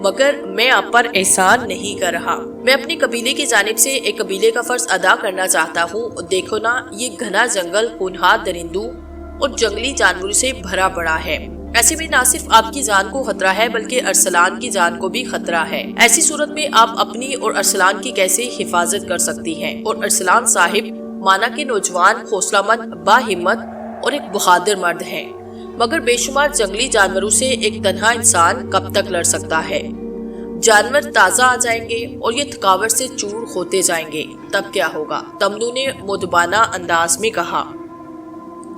مگر میں آپ پر احسان نہیں کر رہا. میں اپنے قبیلے کی جانب سے ایک قبیلے کا فرض ادا کرنا چاہتا ہوں. دیکھو نا، یہ گھنا جنگل ہونہار درندوں اور جنگلی جانوروں سے بھرا پڑا ہے. ایسے میں نہ صرف آپ کی جان کو خطرہ ہے بلکہ ارسلان کی جان کو بھی خطرہ ہے. ایسی صورت میں آپ اپنی اور ارسلان کی کیسے حفاظت کر سکتی ہیں؟ اور ارسلان صاحب مانا کے نوجوان، حوصلہ مند، باہمت اور ایک بہادر مرد ہیں، مگر بے شمار جنگلی جانوروں سے ایک تنہا انسان کب تک لڑ سکتا ہے؟ جانور تازہ آ جائیں گے اور یہ تھکاوٹ سے چور ہوتے جائیں گے، تب کیا ہوگا؟ تمنو نے مدبانہ انداز میں کہا.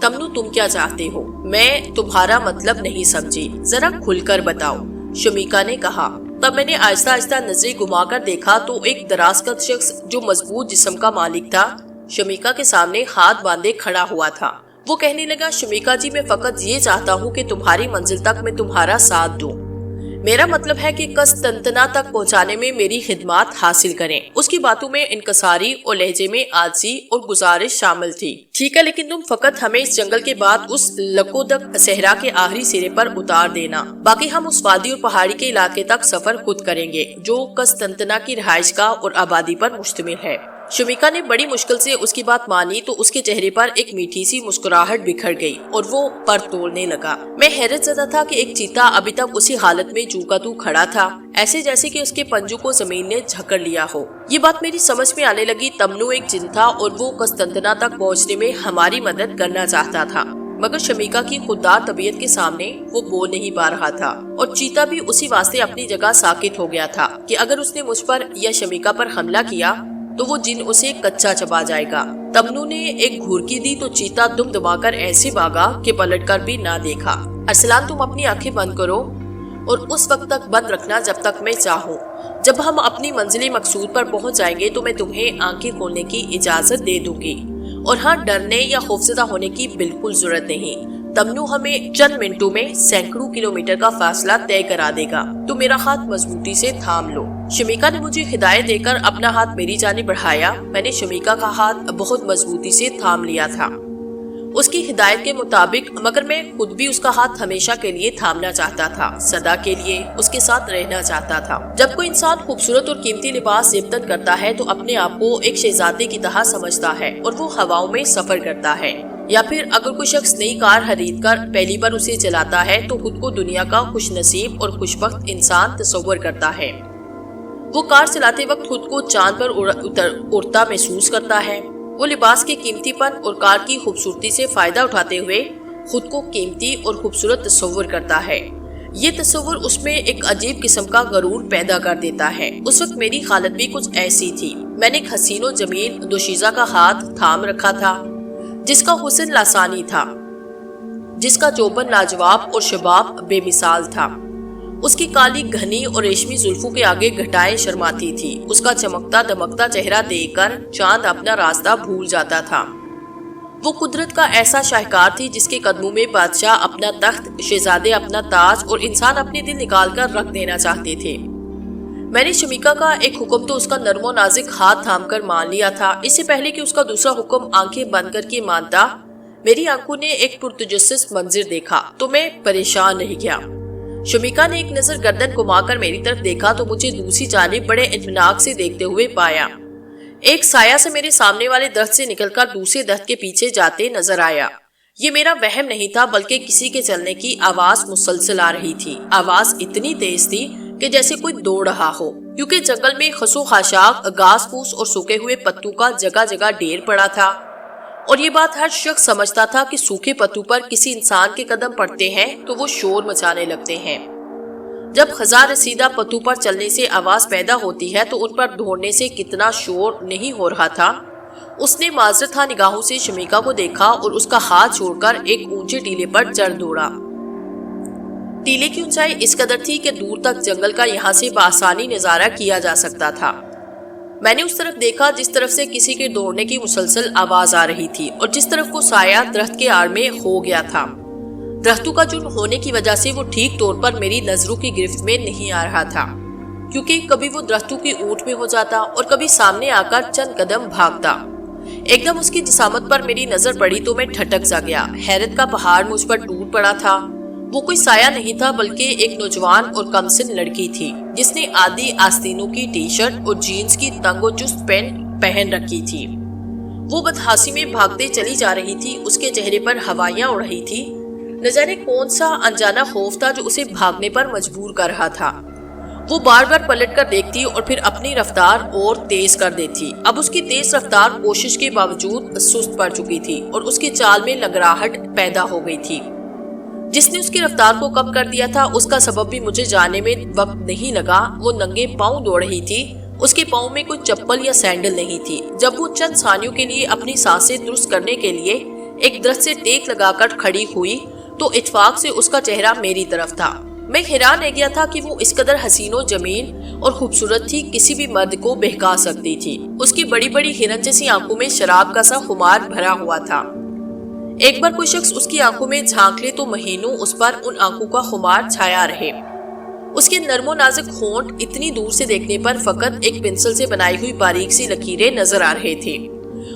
تمنو، تم کیا چاہتے ہو؟ میں تمہارا مطلب نہیں سمجھی، ذرا کھل کر بتاؤ، شمیکا نے کہا. تب میں نے آہستہ آہستہ نظریں گھما کر دیکھا تو ایک دراز قد شخص جو مضبوط جسم کا مالک تھا شمیکا کے سامنے ہاتھ باندھے کھڑا ہوا تھا. وہ کہنے لگا، شمیکا جی، میں فقط یہ چاہتا ہوں کہ تمہاری منزل تک میں تمہارا ساتھ دوں. میرا مطلب ہے کہ قسطنطنہ تک پہنچانے میں میری خدمات حاصل کریں. اس کی باتوں میں انکساری اور لہجے میں عاجزی اور گزارش شامل تھی. ٹھیک ہے، لیکن تم فقط ہمیں اس جنگل کے بعد اس لکودک صحرا کے آخری سرے پر اتار دینا. باقی ہم اس وادی اور پہاڑی کے علاقے تک سفر خود کریں گے جو قسطنطنہ کی رہائش گاہ اور آبادی پر مشتمل ہے. شمیکا نے بڑی مشکل سے اس کی بات مانی تو اس کے چہرے پر ایک میٹھی سی مسکراہٹ بکھر گئی اور وہ پر توڑنے لگا. میں حیرت زدہ تھا کہ ایک چیتا ابھی تک اسی حالت میں جو کا تو کھڑا تھا، ایسے جیسے کہ اس کے پنجوں کو زمین نے جھکڑ لیا ہو. یہ بات میری سمجھ میں آنے لگی. تمنو ایک جن تھا اور وہ قسطنطنہ تک پہنچنے میں ہماری مدد کرنا چاہتا تھا، مگر شمیکا کی خوددار طبیعت کے سامنے وہ بول نہیں پا رہا تھا. اور چیتا بھی اسی واسطے اپنی جگہ ساکت ہو گیا تھا کہ اگر اس نے مجھ پر یا شمیکا پر حملہ کیا تو وہ جن اسے کچا چبا جائے گا. تمنو نے ایک گھورکی دی تو چیتا دم دبا کر ایسے بھاگا کہ پلٹ کر بھی نہ دیکھا. ارسلان، تم اپنی آنکھیں بند کرو اور اس وقت تک بند رکھنا جب تک میں چاہوں. جب ہم اپنی منزل مقصود پر پہنچ جائیں گے تو میں تمہیں آنکھیں کھولنے کی اجازت دے دوں گی. اور ہاں، ڈرنے یا خوفزدہ ہونے کی بالکل ضرورت نہیں. تمنو ہمیں چند منٹوں میں سینکڑوں کلومیٹر کا فاصلہ طے کرا دے گا. تو میرا ہاتھ مضبوطی سے تھام لو. شمیکا نے مجھے ہدایت دے کر اپنا ہاتھ میری جانب بڑھایا. میں نے شمیکا کا ہاتھ بہت مضبوطی سے تھام لیا تھا اس کی ہدایت کے مطابق، مگر میں خود بھی اس کا ہاتھ ہمیشہ کے لیے تھامنا چاہتا تھا، سدا کے لیے اس کے ساتھ رہنا چاہتا تھا. جب کوئی انسان خوبصورت اور قیمتی لباس زیبتن کرتا ہے تو اپنے آپ کو ایک شہزادے کی طرح سمجھتا ہے اور وہ ہواؤں میں سفر کرتا ہے. یا پھر اگر کوئی شخص نئی کار خرید کر پہلی بار اسے چلاتا ہے تو خود کو دنیا کا خوش نصیب اور خوش بخت انسان تصور کرتا ہے. وہ کار چلاتے وقت خود کو چاند پر اڑتا محسوس کرتا ہے. وہ لباس کے قیمتی پن اور کار کی خوبصورتی سے فائدہ اٹھاتے ہوئے خود کو قیمتی اور خوبصورت تصور کرتا ہے. یہ تصور اس میں ایک عجیب قسم کا غرور پیدا کر دیتا ہے. اس وقت میری حالت بھی کچھ ایسی تھی. میں نے ایک حسین و جمیل دوشیزہ کا ہاتھ تھام رکھا تھا جس کا حسن لاسانی تھا، جس کا چوبن لاجواب اور شباب بے مثال تھا. اس کی کالی گھنی اور ریشمی زلفوں کے آگے گھٹائیں شرماتی تھی. اس کا چمکتا دمکتا چہرہ دیکھ کر چاند اپنا راستہ بھول جاتا تھا. وہ قدرت کا ایسا شاہکار تھی جس کے قدموں میں بادشاہ اپنا تخت، شہزادے اپنا تاج اور انسان اپنے دل نکال کر رکھ دینا چاہتے تھے. میں نے شمیکا کا ایک حکم تو اس کا نرم و نازک ہاتھ تھام کر مان لیا تھا. اس سے پہلے کہ اس کا دوسرا حکم آنکھیں بند کر کے مانتا، میری آنکھوں نے ایک پرتجسس منظر دیکھا تو میں پریشان رہ گیا. شمیکا نے ایک نظر گردن گھما کر میری طرف دیکھا تو مجھے دوسری جانب بڑے اطمینان سے دیکھتے ہوئے پایا. ایک سایہ سے میرے سامنے والے درخت سے نکل کر دوسرے درخت کے پیچھے جاتے نظر آیا. یہ میرا وہم نہیں تھا بلکہ کسی کے چلنے کی آواز مسلسل آ رہی تھی. آواز اتنی تیز تھی کہ جیسے کوئی دوڑ رہا ہو، کیونکہ جنگل میں خسو خاشاک، گھاس پھوس اور سوکھے ہوئے پتوں کا جگہ جگہ ڈھیر پڑا تھا. اور یہ بات ہر شخص سمجھتا تھا کہ سوکھے پتوں پر کسی انسان کے قدم پڑتے ہیں تو وہ شور مچانے لگتے ہیں. جب خزاں رسیدہ پتوں پر چلنے سے آواز پیدا ہوتی ہے تو ان پر دوڑنے سے کتنا شور نہیں ہو رہا تھا. اس نے معذرت خواہ نگاہوں سے شمیکا کو دیکھا اور اس کا ہاتھ چھوڑ کر ایک اونچے ٹیلے پر چڑھ دوڑا. ٹیلے کی اونچائی اس قدر تھی کہ دور تک جنگل کا یہاں سے بآسانی نظارہ کیا جا سکتا تھا. میں نے اس طرف دیکھا جس طرف سے کسی کے دوڑنے کی مسلسل آواز آ رہی تھی اور جس طرف کو سایہ درخت کے آڑ میں ہو گیا تھا. درختوں کا جن ہونے کی وجہ سے وہ ٹھیک طور پر میری نظروں کی گرفت میں نہیں آ رہا تھا، کیونکہ کبھی وہ درختوں کی اونٹ میں ہو جاتا اور کبھی سامنے آ کر چند قدم بھاگتا. ایک دم اس کی جسامت پر میری نظر پڑی تو میں ٹھٹک سا گیا. حیرت کا پہاڑ مجھ پر ٹوٹ پڑا تھا. وہ کوئی سایہ نہیں تھا بلکہ ایک نوجوان اور کم سن لڑکی تھی جس نے عادی آستینوں کی ٹی شرٹ اور جینز کی تنگ و چست پینٹ پہن رکھی تھی۔ وہ بدحاسی میں بھاگتے چلی جا رہی تھی، اس کے چہرے پر ہوائیاں اڑ رہی تھی۔ نہ جانے کون سا انجانا خوف تھا جو اسے بھاگنے پر مجبور کر رہا تھا۔ وہ بار بار پلٹ کر دیکھتی اور پھر اپنی رفتار اور تیز کر دیتی۔ اب اس کی تیز رفتار کوشش کے باوجود سست پڑ چکی تھی اور اس کی چال میں لنگراہٹ پیدا ہو گئی تھی۔ جس نے اس کی رفتار کو کم کر دیا تھا اس کا سبب بھی مجھے جاننے میں وقت نہیں لگا۔ وہ ننگے پاؤں دوڑ رہی تھی، اس کے پاؤں میں کوئی چپل یا سینڈل نہیں تھی۔ جب وہ چند ثانیوں کے لیے اپنی سانسیں درست کرنے کے لیے ایک درخت سے ٹیک لگا کر کھڑی ہوئی تو اتفاق سے اس کا چہرہ میری طرف تھا۔ میں حیران رہ گیا تھا کہ وہ اس قدر حسین و جمیل اور خوبصورت تھی، کسی بھی مرد کو بہکا سکتی تھی۔ اس کی بڑی بڑی ہرن جیسی آنکھوں میں شراب کا سا خمار بھرا ہوا تھا۔ ایک بار کوئی شخص اس کی آنکھوں میں جھانک لے تو مہینوں اس پر ان آنکھوں کا خمار چھایا رہے۔ اس کے نرم و نازک ہونٹ اتنی دور سے دیکھنے پر فقط ایک پنسل سے بنائی ہوئی باریک سی لکیریں نظر آ رہے تھے۔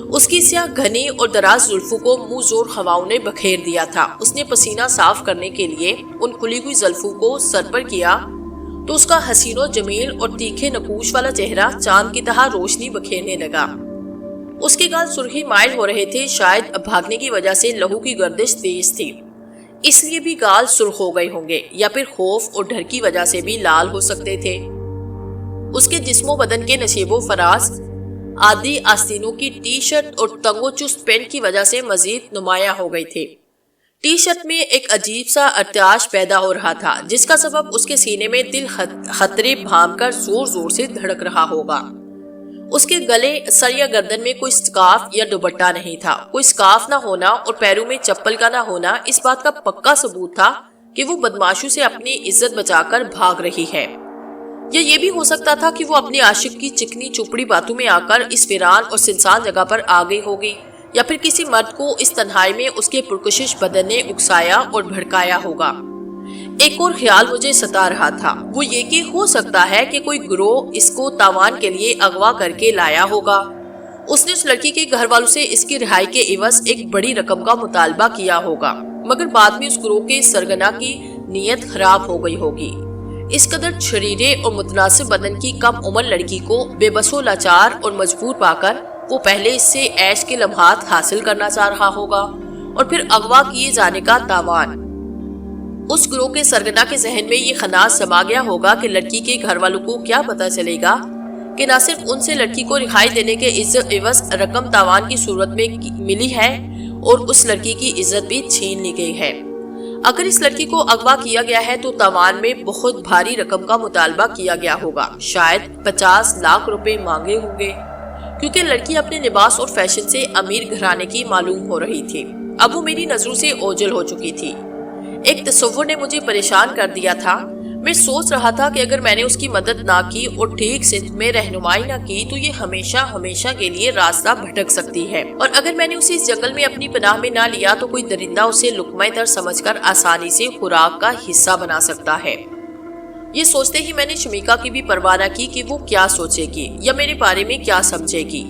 اس کی سیاہ گھنی اور دراز زلفوں کو منہ زور ہواؤں نے بکھیر دیا تھا۔ اس نے پسینہ صاف کرنے کے لیے ان کھلی ہوئی زلفوں کو سر پر کیا تو اس کا حسین و جمیل اور تیکھے نقوش والا چہرہ چاند کی طرح روشنی بکھیرنے لگا۔ اس کے گال سرخی مائل ہو رہے تھے، شاید بھاگنے کی وجہ سے لہو کی گردش تیز تھی، اس لیے بھی گال سرخ ہو گئے ہوں گے، یا پھر خوف اور ڈر کی وجہ سے بھی لال ہو سکتے تھے۔ اس کے جسم و بدن کے نشیب و فراز عادی آستینوں کی ٹی شرٹ اور تنگ و چست پینٹ کی وجہ سے مزید نمایاں ہو گئے تھے۔ ٹی شرٹ میں ایک عجیب سا ارتعاش پیدا ہو رہا تھا جس کا سبب اس کے سینے میں دل خطرے بھام کر زور زور سے دھڑک رہا ہوگا۔ اس کے گلے، سر یا گردن میں کوئی سکارف یا دوپٹہ نہیں تھا۔ کوئی سکارف نہ ہونا اور پیروں میں چپل کا نہ ہونا اس بات کا پکا ثبوت تھا کہ وہ بدماشوں سے اپنی عزت بچا کر بھاگ رہی ہے، یا یہ بھی ہو سکتا تھا کہ وہ اپنے عاشق کی چکنی چپڑی باتوں میں آ کر اس ویران اور سنسان جگہ پر آ گئی ہوگی، یا پھر کسی مرد کو اس تنہائی میں اس کے پرکشش بدن نے اکسایا اور بھڑکایا ہوگا۔ ایک اور خیال مجھے ستا رہا تھا، وہ یہ کہ ہو سکتا ہے کہ کوئی گروہ اس کو تاوان کے لیے اغوا کر کے لایا ہوگا۔ اس نے اس لڑکی کے گھر والوں سے اس کی رہائی کے عوض ایک بڑی رقم کا مطالبہ کیا ہوگا، مگر بعد میں اس گروہ کے سرگنا کی نیت خراب ہو گئی ہوگی۔ اس قدر شریرے اور متناسب بدن کی کم عمر لڑکی کو بے بس و لاچار اور مجبور پا کر وہ پہلے اس سے عیش کے لمحات حاصل کرنا چاہ رہا ہوگا اور پھر اغوا کیے جانے کا تاوان۔ اس گروہ کے سرگنا کے ذہن میں یہ خناس سما گیا ہوگا کہ لڑکی کے گھر والوں کو کیا پتا چلے گا کہ نہ صرف ان سے لڑکی کو رہائی دینے کے عوض رقم تاوان کی صورت میں ملی ہے اور اس لڑکی کی عزت بھی چھین لی گئی ہے۔ اگر اس لڑکی کو اغوا کیا گیا ہے تو تاوان میں بہت بھاری رقم کا مطالبہ کیا گیا ہوگا، شاید 50 لاکھ روپے مانگے ہوں گے، کیونکہ لڑکی اپنے لباس اور فیشن سے امیر گھرانے کی معلوم ہو رہی تھی۔ اب وہ میری نظروں سے اوجھل ہو چکی تھی۔ ایک تصور نے مجھے پریشان کر دیا تھا۔ میں سوچ رہا تھا کہ اگر میں نے اس کی مدد نہ کی اور ٹھیک سمت میں رہنمائی نہ کی تو یہ ہمیشہ ہمیشہ کے لیے راستہ بھٹک سکتی ہے، اور اگر میں نے اسے اس جنگل میں اپنی پناہ میں نہ لیا تو کوئی درندہ اسے لقمہ تر سمجھ کر آسانی سے خوراک کا حصہ بنا سکتا ہے۔ یہ سوچتے ہی میں نے شمیکا کی بھی پرواہ نہ کی کہ وہ کیا سوچے گی یا میرے بارے میں کیا سمجھے گی۔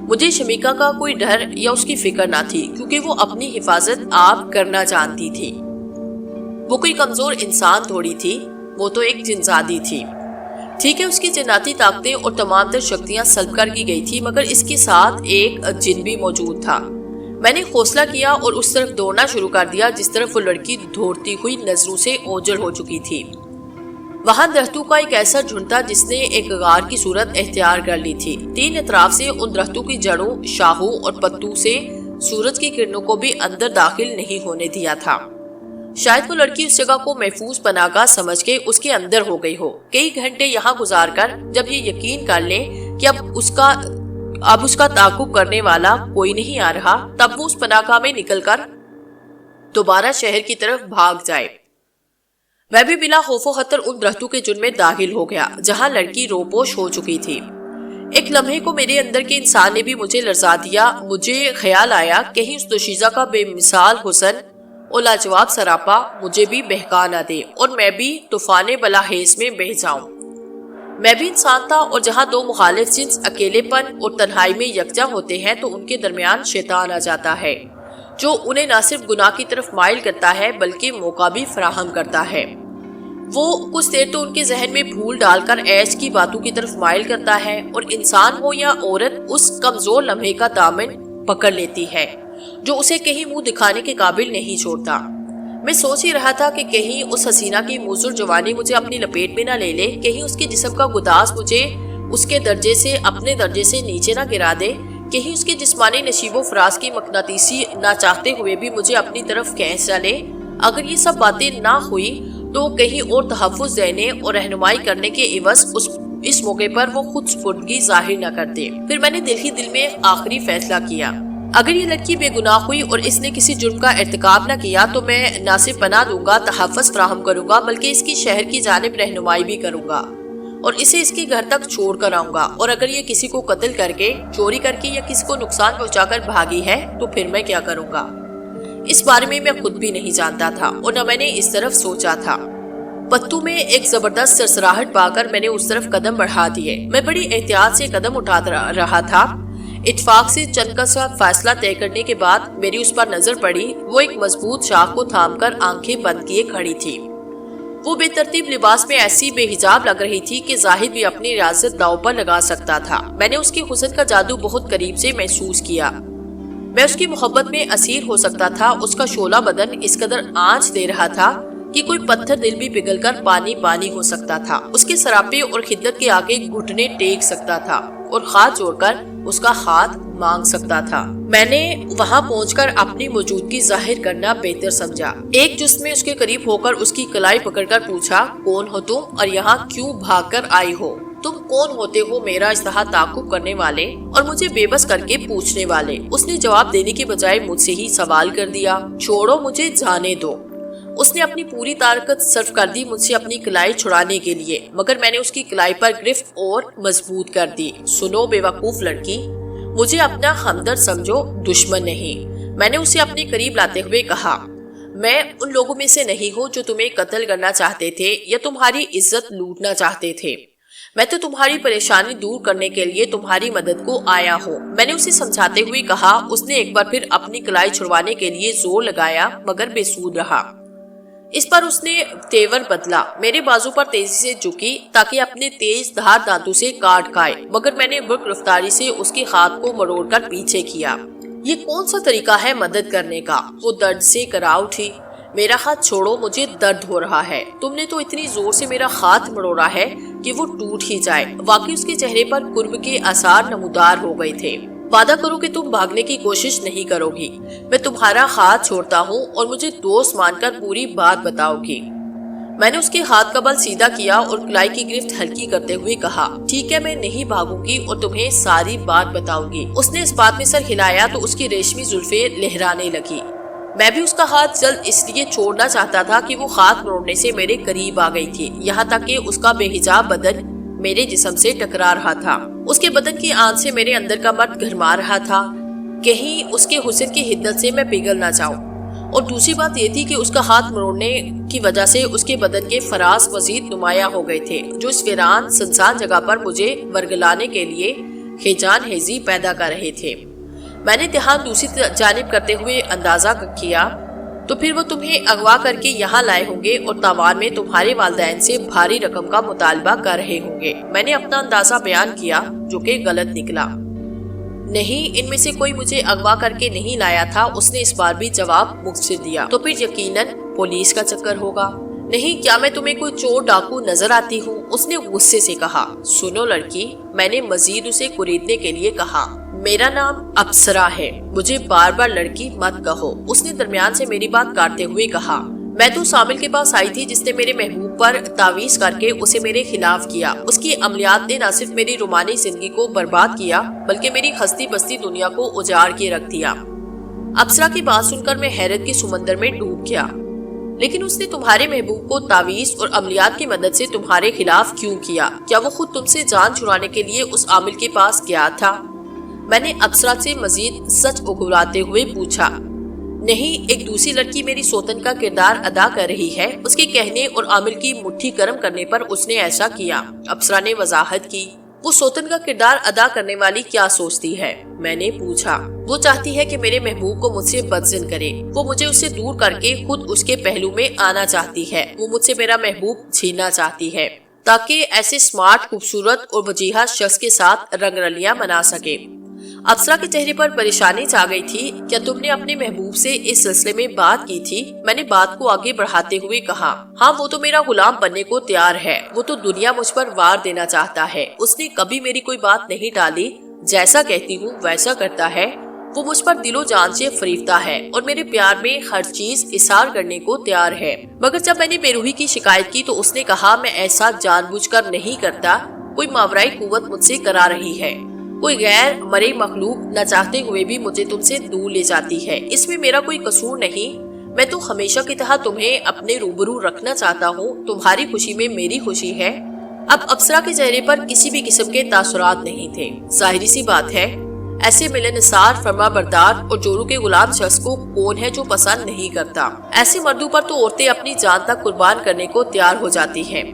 مجھے شمیکا کا کوئی ڈر یا اس کی فکر نہ تھی، کیونکہ وہ اپنی حفاظت آپ کرنا جانتی تھی۔ وہ کوئی کمزور انسان تھوڑی تھی، وہ تو ایک جنزادی تھی۔ ٹھیک ہے، اس کی جناتی طاقتیں اور تمام تر شکتیاں سلب کر کی گئی تھی، مگر اس کے ساتھ ایک جن بھی موجود تھا۔ میں نے حوصلہ کیا اور اس طرف دوڑنا شروع کر دیا جس طرف وہ لڑکی دوڑتی ہوئی نظروں سے اوجھل ہو چکی تھی۔ وہاں درختوں کا ایک ایسا جھنڈ تھا جس نے ایک غار کی صورت اختیار کر لی تھی۔ تین اطراف سے ان درختوں کی جڑوں، شاخوں اور پتوں سے سورج کی کرنوں کو بھی اندر داخل نہیں ہونے دیا تھا۔ شاید وہ لڑکی اس جگہ کو محفوظ پناہ گاہ سمجھ کے اس کے اندر ہو گئی ہو۔ کئی گھنٹے یہاں گزار کر جب یہ یقین کر لیں کہ اب اس کا تعاقب کرنے والا کوئی نہیں آ رہا، تب وہ اس پناہ گاہ میں نکل کر دوبارہ شہر کی طرف بھاگ جائے۔ میں بھی بلا خوف و خطر ان درختوں کے جن میں داخل ہو گیا جہاں لڑکی روپوش ہو چکی تھی۔ ایک لمحے کو میرے اندر کے انسان نے بھی مجھے لرزا دیا۔ مجھے خیال آیا کہیں اس دوشیزہ کا بے مثال حسن اور لاجواب سراپا مجھے بھی بہکا نہ دے اور میں بھی طوفان بلاخیز میں بہہ جاؤں۔ میں بھی انسان تھا، اور جہاں دو مخالف جنس اکیلے پن اور تنہائی میں یکجا ہوتے ہیں تو ان کے درمیان شیطان آ جاتا ہے جو انہیں نہ صرف گناہ کی طرف مائل کرتا ہے بلکہ موقع بھی فراہم کرتا ہے۔ وہ کچھ دیر تو ان کے ذہن میں پھول ڈال کر عیش کی باتوں کی طرف مائل کرتا ہے اور انسان ہو یا عورت اس کمزور لمحے کا دامن پکڑ لیتی ہے جو اسے کہیں منہ دکھانے کے قابل نہیں چھوڑتا۔ میں سوچ ہی رہا تھا کہ کہیں اس حسینہ کی موزر جوانی مجھے اپنی لپیٹ میں نہ لے لے، کہیں اس کے جسم کا گداز مجھے اس کے درجے سے اپنے درجے سے نیچے نہ گرا دے، کہیں اس کے جسمانی نشیب و فراز کی مقناطیسی نہ چاہتے ہوئے بھی مجھے اپنی طرف کھینچ ڈالے۔ اگر یہ سب باتیں نہ ہوئی تو کہیں اور تحفظ دینے اور رہنمائی کرنے کے عوض اس موقع پر وہ خود سپردگی ظاہر نہ کرتے۔ پھر میں نے دل ہی دل میں آخری فیصلہ کیا، اگر یہ لڑکی بے گناہ ہوئی اور اس نے کسی جرم کا ارتکاب نہ کیا تو میں نہ صرف پناہ دوں گا، تحفظ فراہم کروں گا، بلکہ اس کی شہر کی جانب رہنمائی بھی کروں گا اور اسے اس کے گھر تک چھوڑ کر آؤں گا۔ اور اگر یہ کسی کو قتل کر کے، چوری کر کے یا کسی کو نقصان پہنچا کر بھاگی ہے تو پھر میں کیا کروں گا؟ اس بارے میں خود بھی نہیں جانتا تھا اور نہ میں نے اس طرف سوچا تھا۔ پتو میں ایک زبردست سرسراہٹ پا کر میں نے اس طرف قدم بڑھا دیے۔ میں بڑی احتیاط سے قدم اٹھا رہا تھا۔ اتفاق سے چند کا سا فاصلہ طے کرنے کے بعد میری اس پر نظر پڑی۔ وہ ایک مضبوط شاخ کو تھام کر آنکھیں بند کیے کھڑی تھی۔ وہ بے ترتیب لباس میں ایسی بے حجاب لگ رہی تھی کہ ظاہر بھی اپنی ریاست داؤ پر لگا سکتا تھا۔ میں نے اس کے حسن کا جادو بہت قریب سے محسوس کیا۔ میں اس کی محبت میں اسیر ہو سکتا تھا۔ اس کا شعلہ بدن اس قدر آنچ دے رہا تھا کہ کوئی پتھر دل بھی پگھل کر پانی پانی ہو سکتا تھا۔ اس کے سراپے اور خدت کے آگے گھٹنے ٹیک سکتا تھا اور ہاتھ جوڑ کر اس کا ہاتھ مانگ سکتا تھا۔ میں نے وہاں پہنچ کر اپنی موجودگی ظاہر کرنا بہتر سمجھا۔ ایک جس میں اس کے قریب ہو کر اس کی کلائی پکڑ کر پوچھا، کون ہو تم اور یہاں کیوں بھاگ کر آئی ہو؟ تم کون ہوتے ہو میرا اشتہا تعاقب کرنے والے اور مجھے بے بس کر کے پوچھنے والے؟ اس نے جواب دینے کے بجائے مجھ سے ہی سوال کر دیا، چھوڑو مجھے جانے دو۔ اس نے اپنی پوری طاقت صرف کر دی مجھ سے اپنی کلائی چھڑانے کے لیے، مگر میں نے اس کی کلائی پر گرفت اور مضبوط کر دی۔ سنو بے وقوف لڑکی، مجھے اپنا ہمدرد سمجھو، دشمن نہیں۔ میں نے اسے اپنے قریب لاتے ہوئے کہا، میں ان لوگوں میں سے نہیں ہوں جو تمہیں قتل کرنا چاہتے تھے یا تمہاری عزت لوٹنا چاہتے تھے۔ میں تو تمہاری پریشانی دور کرنے کے لیے تمہاری مدد کو آیا ہوں۔ میں نے اسے سمجھاتے ہوئے کہا۔ اس نے ایک بار پھر اپنی کلائی چھڑوانے کے لیے زور لگایا مگر بے سود رہا۔ اس پر اس نے تیور بدلا، میرے بازو پر تیزی سے جھکی تاکہ اپنے تیز دھار دانتوں سے کاٹ کھائے، مگر میں نے برق رفتاری سے اس کے ہاتھ کو مروڑ کر پیچھے کیا۔ یہ کون سا طریقہ ہے مدد کرنے کا؟ وہ درد سے کرا اٹھی۔ میرا ہاتھ چھوڑو، مجھے درد ہو رہا ہے۔ تم نے تو اتنی زور سے میرا ہاتھ مروڑا ہے کہ وہ ٹوٹ ہی جائے۔ واقعی اس کے چہرے پر قرب کے آثار نمودار ہو گئے تھے۔ وعدہ کرو کہ تم بھاگنے کی کوشش نہیں کرو گی۔ میں تمہارا ہاتھ چھوڑتا ہوں اور مجھے دوست مان کر پوری بات بتاؤ گی۔ میں نے اس کے ہاتھ کا بل سیدھا کیا اور کلائی کی گرفت ہلکی کرتے ہوئے کہا، ٹھیک ہے، میں نہیں بھاگوں گی اور تمہیں ساری بات بتاؤں گی۔ اس نے اس بات میں سر ہلایا تو اس کی ریشمی زلفیں لہرانے لگی۔ میں بھی اس کا ہاتھ جلد اس لیے چھوڑنا چاہتا تھا کہ وہ ہاتھ مروڑنے سے میرے قریب آ گئی تھی، یہاں تک کہ اس کا بے حجاب بدن میرے جسم سے ٹکرا رہا تھا۔ اس کے بدن کی آنچ سے میرے اندر کا مرد گھرما رہا تھا، کہیں اس کے حسن کی حدت سے میں پگھل نہ جاؤں۔ اور دوسری بات یہ تھی کہ اس کا ہاتھ مروڑنے کی وجہ سے اس کے بدن کے فراز مزید نمایاں ہو گئے تھے، جو اس ویران سنسان جگہ پر مجھے ورگلانے کے لیے ہیجان ہیزی پیدا کر رہے تھے۔ میں نے دھیان دوسری جانب کرتے ہوئے اندازہ کیا، تو پھر وہ تمہیں اغوا کر کے یہاں لائے ہوں گے اور تاوان میں تمہارے والدین سے بھاری رقم کا مطالبہ کر رہے ہوں گے۔ میں نے اپنا اندازہ بیان کیا جو کہ غلط نکلا۔ نہیں، ان میں سے کوئی مجھے اغوا کر کے نہیں لایا تھا، اس نے اس بار بھی جواب مختصر دیا۔ تو پھر یقیناً پولیس کا چکر ہوگا۔ نہیں، کیا میں تمہیں کوئی چور ڈاکو نظر آتی ہوں؟ اس نے غصے سے کہا۔ سنو لڑکی، میں نے مزید اسے خریدنے کے لیے کہا، میرا نام اپسرا ہے، مجھے بار بار لڑکی مت کہو۔ اس نے درمیان سے میری بات کاٹتے ہوئے کہا، میں تو سامل کے پاس آئی تھی جس نے میرے محبوب پر تعویذ کر کے اسے میرے خلاف کیا۔ اس کی عملیات نے نہ صرف میری رومانی زندگی کو برباد کیا بلکہ میری ہستی بستی دنیا کو اجاڑ کے رکھ دیا۔ اپسرا کی بات سن کر میں حیرت کے سمندر میں ڈوب گیا۔ لیکن اس نے تمہارے محبوب کو تعویذ اور عملیات کی مدد سے تمہارے خلاف کیوں کیا؟ کیا وہ خود تم سے جان چھڑانے کے لیے اس عامل کے پاس گیا تھا؟ میں نے اپسرا سے مزید سچ اگلاتے ہوئے پوچھا۔ نہیں، ایک دوسری لڑکی میری سوتن کا کردار ادا کر رہی ہے، اس کے کہنے اور عامل کی مٹھی گرم کرنے پر اس نے ایسا کیا۔ اپسرا نے وضاحت کی۔ وہ سوتن کا کردار ادا کرنے والی کیا سوچتی ہے؟ میں نے پوچھا۔ وہ چاہتی ہے کہ میرے محبوب کو مجھ سے بدزن کرے، وہ مجھے اس سے دور کر کے خود اس کے پہلو میں آنا چاہتی ہے، وہ مجھ سے میرا محبوب چھیننا چاہتی ہے تاکہ ایسے سمارٹ، خوبصورت اور وجیہہ شخص کے ساتھ رنگ رلیاں بنا سکے۔ افسرا کے چہرے پر پریشانی چھا گئی تھی۔ کیا تم نے اپنے محبوب سے اس سلسلے میں بات کی تھی؟ میں نے بات کو آگے بڑھاتے ہوئے کہا، ہاں وہ تو میرا غلام بننے کو تیار ہے، وہ تو دنیا مجھ پر وار دینا چاہتا ہے، اس نے کبھی میری کوئی بات نہیں ڈالی، جیسا کہتی ہوں ویسا کرتا ہے، وہ مجھ پر دل و جان سے فریفتہ ہے اور میرے پیار میں ہر چیز اظہار کرنے کو تیار ہے۔ مگر جب میں نے بے روحی کی شکایت کی تو اس نے کہا، میں ایسا جان بوجھ کر نہیں کرتا، کوئی ماورائی قوت مجھ سے کرا رہی ہے، کوئی غیر مرئی مخلوق نہ چاہتے ہوئے بھی مجھے تم سے دور لے جاتی ہے، اس میں میرا کوئی قصور نہیں، میں تو ہمیشہ کی طرح تمہیں اپنے روبرو رکھنا چاہتا ہوں، تمہاری خوشی میں میری خوشی ہے۔ اب افسرا کے چہرے پر کسی بھی قسم کے تاثرات نہیں تھے۔ ظاہری سی بات ہے، ایسے ملنسار، فرما بردار اور جوروں کے غلام شخص کو کون ہے جو پسند نہیں کرتا؟ ایسے مردوں پر تو عورتیں اپنی جان تک قربان کرنے کو تیار ہو جاتی ہیں۔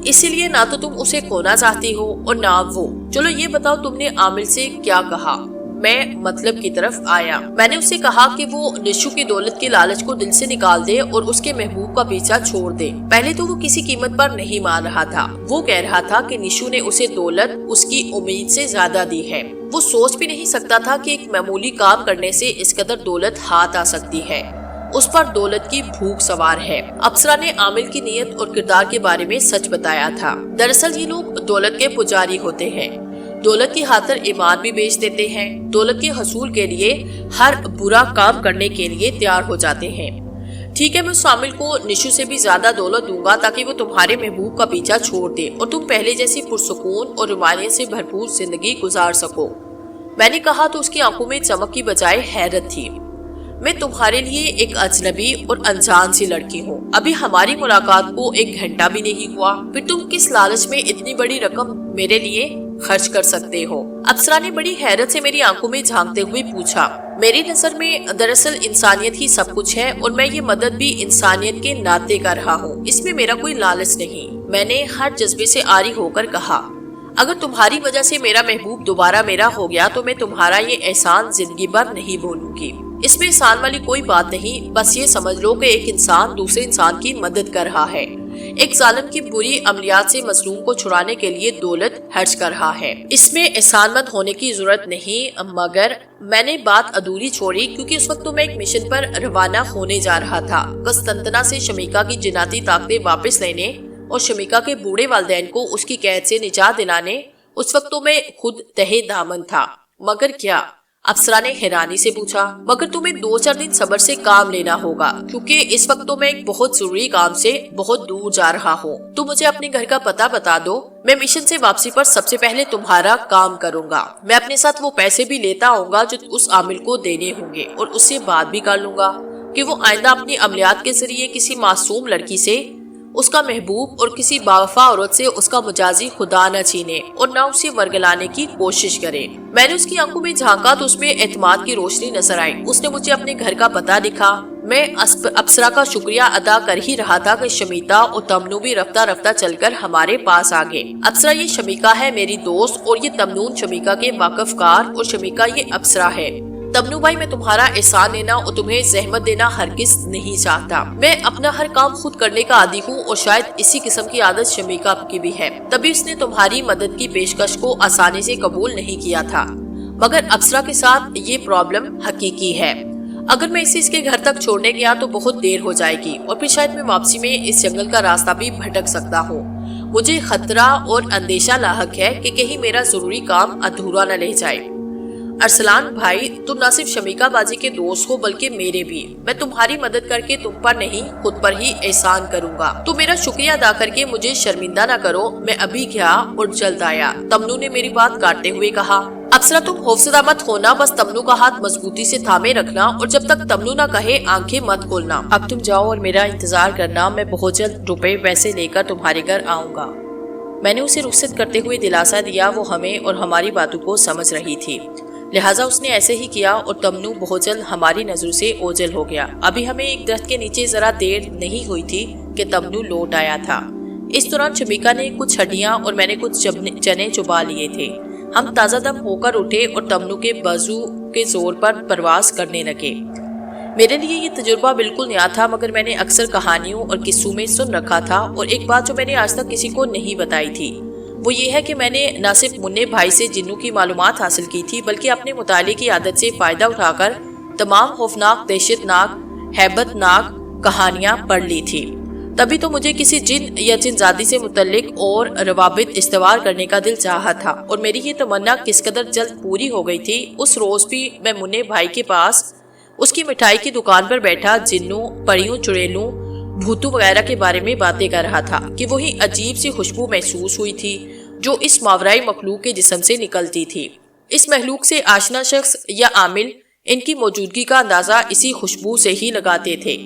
اسی لیے نہ تو تم اسے کھونا چاہتی ہو اور نہ وہ۔ چلو یہ بتاؤ تم نے عامل سے کیا کہا؟ میں مطلب کی طرف آیا۔ میں نے اسے کہا کہ وہ نشو کی دولت کے لالچ کو دل سے نکال دے اور اس کے محبوب کا پیچھا چھوڑ دے۔ پہلے تو وہ کسی قیمت پر نہیں مان رہا تھا، وہ کہہ رہا تھا کہ نشو نے اسے دولت اس کی امید سے زیادہ دی ہے، وہ سوچ بھی نہیں سکتا تھا کہ ایک معمولی کام کرنے سے اس قدر دولت ہاتھ آ سکتی ہے، اس پر دولت کی بھوک سوار ہے۔ افسرا نے عامل کی نیت اور کردار کے بارے میں سچ بتایا تھا۔ دراصل یہ لوگ دولت کے پجاری ہوتے ہیں، دولت کی خاطر ایمان بھی بیچ دیتے ہیں، دولت کے حصول کے لیے ہر برا کام کرنے کے لیے تیار ہو جاتے ہیں۔ ٹھیک ہے، میں اس عامل کو نشو سے بھی زیادہ دولت دوں گا تاکہ وہ تمہارے محبوب کا پیچھا چھوڑ دے اور تم پہلے جیسی پرسکون اور رومانیت سے بھرپور زندگی گزار سکو۔ میں نے کہا تو اس کی آنکھوں میں چمک کی بجائے حیرت تھی۔ میں تمہارے لیے ایک اجنبی اور انجان سی لڑکی ہوں، ابھی ہماری ملاقات کو 1 گھنٹہ بھی نہیں ہوا، پھر تم کس لالچ میں اتنی بڑی رقم میرے لیے خرچ کر سکتے ہو؟ افسرا نے بڑی حیرت سے میری آنکھوں میں جھانکتے ہوئے پوچھا۔ میری نظر میں دراصل انسانیت ہی سب کچھ ہے اور میں یہ مدد بھی انسانیت کے ناطے کر رہا ہوں، اس میں میرا کوئی لالچ نہیں۔ میں نے ہر جذبے سے عاری ہو کر کہا، اگر تمہاری وجہ سے میرا محبوب دوبارہ میرا ہو گیا تو میں تمہارا یہ احسان زندگی بھر نہیں بھولوں گی۔ اس میں احسان والی کوئی بات نہیں، بس یہ سمجھ لو کہ ایک انسان دوسرے انسان کی مدد کر رہا ہے، ایک ظالم کی بری عملیات سے مظلوم کو چھڑانے کے لیے دولت خرچ کر رہا ہے۔ اس میں احسان مند ہونے کی ضرورت نہیں، مگر میں نے بات ادھوری چھوڑی کیونکہ اس وقت تو میں ایک مشن پر روانہ ہونے جا رہا تھا، قسطنطنیہ سے شمیکا کی جناتی طاقتیں واپس لینے اور شمیکا کے بوڑھے والدین کو اس کی قید سے نجات دلانے۔ اس وقت تو میں خود تہے دامن تھا۔ مگر کیا؟ افسرا نے حیرانی سے پوچھا۔ مگر تمہیں 2-4 دن صبر سے کام لینا ہوگا کیونکہ اس وقت تو میں ایک بہت ضروری کام سے بہت دور جا رہا ہوں۔ تم مجھے اپنے گھر کا پتہ بتا دو، میں مشن سے واپسی پر سب سے پہلے تمہارا کام کروں گا۔ میں اپنے ساتھ وہ پیسے بھی لیتا آؤں گا جو اس عامل کو دینے ہوں گے اور اس سے بات بھی کر لوں گا کہ وہ آئندہ اپنی عملیات کے ذریعے کسی معصوم لڑکی سے، اس کا محبوب اور کسی باوفا عورت سے اس کا مجازی خدا نہ چھینے اور نہ اسے ورگلانے کی کوشش کرے۔ میں نے اس کی آنکھوں میں جھانکا تو اس میں اعتماد کی روشنی نظر آئی۔ اس نے مجھے اپنے گھر کا پتہ لکھا۔ میں افسرا کا شکریہ ادا کر ہی رہا تھا کہ شمیتا اور تمنو بھی رفتہ رفتہ چل کر ہمارے پاس آ گئے۔ افسرا یہ شمیکا ہے میری دوست اور یہ تمنون شمیکا کے واقف کار اور شمیکا یہ افسرا ہے۔ تمنو بھائی، میں تمہارا احسان لینا اور تمہیں زحمت دینا ہرگز نہیں چاہتا۔ میں اپنا ہر کام خود کرنے کا عادی ہوں اور شاید اسی قسم کی عادت شمیکا کی بھی ہے، تبھی اس نے تمہاری مدد کی پیشکش کو آسانی سے قبول نہیں کیا تھا۔ مگر افسرا کے ساتھ یہ پرابلم حقیقی ہے۔ اگر میں اسے اس کے گھر تک چھوڑنے گیا تو بہت دیر ہو جائے گی اور پھر شاید میں واپسی میں اس جنگل کا راستہ بھی بھٹک سکتا ہوں۔ مجھے خطرہ اور اندیشہ لاحق ہے کہ کہیں میرا ضروری کام ادھورا نہ رہ جائے۔ ارسلان بھائی، تم نہ صرف شمیکا بازی کے دوست ہو بلکہ میرے بھی۔ میں تمہاری مدد کر کے تم پر نہیں خود پر ہی احسان کروں گا، تو میرا شکریہ ادا کر کے مجھے شرمندہ نہ کرو۔ میں ابھی گیا اور جلد آیا۔ تمنو نے میری بات کاٹتے ہوئے کہا۔ افسرا تم خوفزدہ مت ہونا، بس تمنو کا ہاتھ مضبوطی سے تھامے رکھنا اور جب تک تمنو نہ کہے آنکھیں مت کھولنا۔ اب تم جاؤ اور میرا انتظار کرنا، میں بہت جلد روپے پیسے لے کر تمہارے گھر آؤں گا۔ میں نے اسے رخصت کرتے ہوئے دلاسا دیا، وہ ہمیں اور ہماری باتوں کو سمجھ رہی تھی، لہٰذا اس نے ایسے ہی کیا اور تمنو بہت جلد ہماری نظروں سے اوجھل ہو گیا۔ ابھی ہمیں ایک درخت کے نیچے ذرا دیر نہیں ہوئی تھی کہ تمنو لوٹ آیا تھا۔ اس دوران شمیکا نے کچھ ہڈیاں اور میں نے کچھ چنے چبا لیے تھے۔ ہم تازہ دم ہو کر اٹھے اور تمنو کے بازو کے زور پر پرواز کرنے لگے۔ میرے لیے یہ تجربہ بالکل نیا تھا، مگر میں نے اکثر کہانیوں اور قصوں میں سن رکھا تھا، اور ایک بات جو میں نے آج تک کسی کو نہیں بتائی تھی وہ یہ ہے کہ میں نے نہ صرف منّے بھائی سے جنوں کی معلومات حاصل کی تھی، بلکہ اپنے مطالعے کی عادت سے فائدہ اٹھا کر تمام خوفناک، دہشت ناک، ہیبت ناک کہانیاں پڑھ لی تھی۔ تبھی تو مجھے کسی جن یا جن زادی سے متعلق اور روابط استوار کرنے کا دل چاہا تھا، اور میری یہ تمنا کس قدر جلد پوری ہو گئی تھی۔ اس روز بھی میں منّے بھائی کے پاس اس کی مٹھائی کی دکان پر بیٹھا جنوں، پریوں، چڑیلوں، بھوتوں وغیرہ کے بارے میں باتیں کر رہا تھا کہ وہی عجیب سی خوشبو محسوس ہوئی تھی جو اس ماورائی مخلوق کے جسم سے نکلتی تھی۔ اس مخلوق سے آشنا شخص یا عامل ان کی موجودگی کا اندازہ اسی خوشبو سے ہی لگاتے تھے،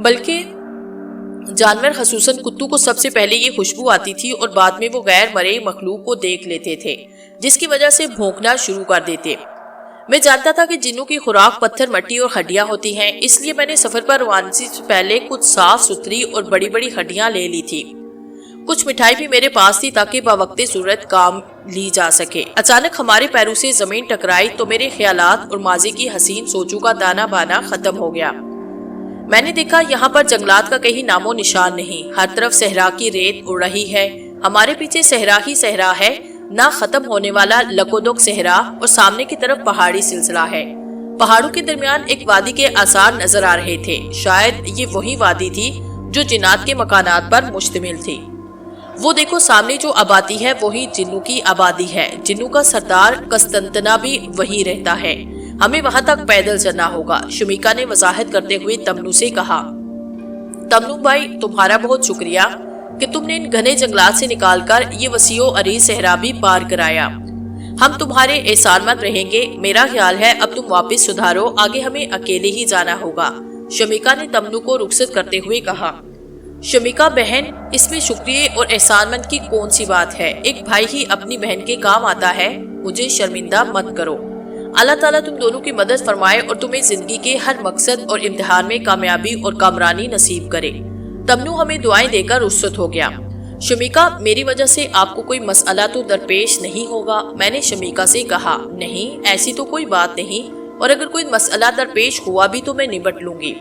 بلکہ جانور خصوصاً کتوں کو سب سے پہلے یہ خوشبو آتی تھی اور بعد میں وہ غیر مرئی مخلوق کو دیکھ لیتے تھے، جس کی وجہ سے بھونکنا شروع کر دیتے۔ میں جانتا تھا کہ جنوں کی خوراک پتھر، مٹی اور ہڈیاں ہوتی ہیں، اس لیے میں نے سفر پر روانگی سے پہلے کچھ صاف ستھری اور بڑی بڑی ہڈیاں لے لی تھی۔ کچھ مٹھائی بھی میرے پاس تھی تاکہ باوقت ضرورت کام لی جا سکے۔ اچانک ہمارے پیروں سے زمین ٹکرائی تو میرے خیالات اور ماضی کی حسین سوچوں کا دانا بانا ختم ہو گیا۔ میں نے دیکھا یہاں پر جنگلات کا کہیں نام و نشان نہیں، ہر طرف صحرا کی ریت اڑ رہی ہے، ہمارے پیچھے صحرا ہی صحرا ہے، نہ ختم ہونے والا لکودک صحرا، اور سامنے کی طرف پہاڑی سلسلہ ہے۔ پہاڑوں کے درمیان ایک وادی کے آثار نظر آ رہے تھے، شاید یہ وہی وادی تھی جو جنات کے مکانات پر مشتمل تھی۔ وہ دیکھو سامنے جو آبادی ہے وہی جنوں کی آبادی ہے، جنوں کا سردار قسطنطنہ بھی وہی رہتا ہے، ہمیں وہاں تک پیدل چلنا ہوگا، شمیکا نے وضاحت کرتے ہوئے تمنو سے کہا۔ تمنو بھائی، تمہارا بہت شکریہ کہ تم نے ان گھنے جنگلات سے نکال کر یہ وسیع و عریض صحرا بھی پار کرایا، ہم تمہارے احسان مند رہیں گے۔ میرا خیال ہے اب تم واپس سدھارو، آگے ہمیں اکیلے ہی جانا ہوگا، شمیکا نے تمنو کو رخصت کرتے ہوئے کہا۔ شمیکا بہن، اس میں شکریہ اور احسان مند کی کون سی بات ہے، ایک بھائی ہی اپنی بہن کے کام آتا ہے، مجھے شرمندہ مت کرو۔ اللہ تعالیٰ تم دونوں کی مدد فرمائے اور تمہیں زندگی کے ہر مقصد اور امتحان میں کامیابی اور کامرانی نصیب کرے۔ تمنو ہمیں دعائیں دے کر رخصت ہو گیا۔ شمیکا، میری وجہ سے آپ کو کوئی مسئلہ تو درپیش نہیں ہوگا؟ میں نے شمیکا سے کہا۔ نہیں، ایسی تو کوئی بات نہیں، اور اگر کوئی مسئلہ درپیش ہوا بھی تو میں نبٹ لوں گی۔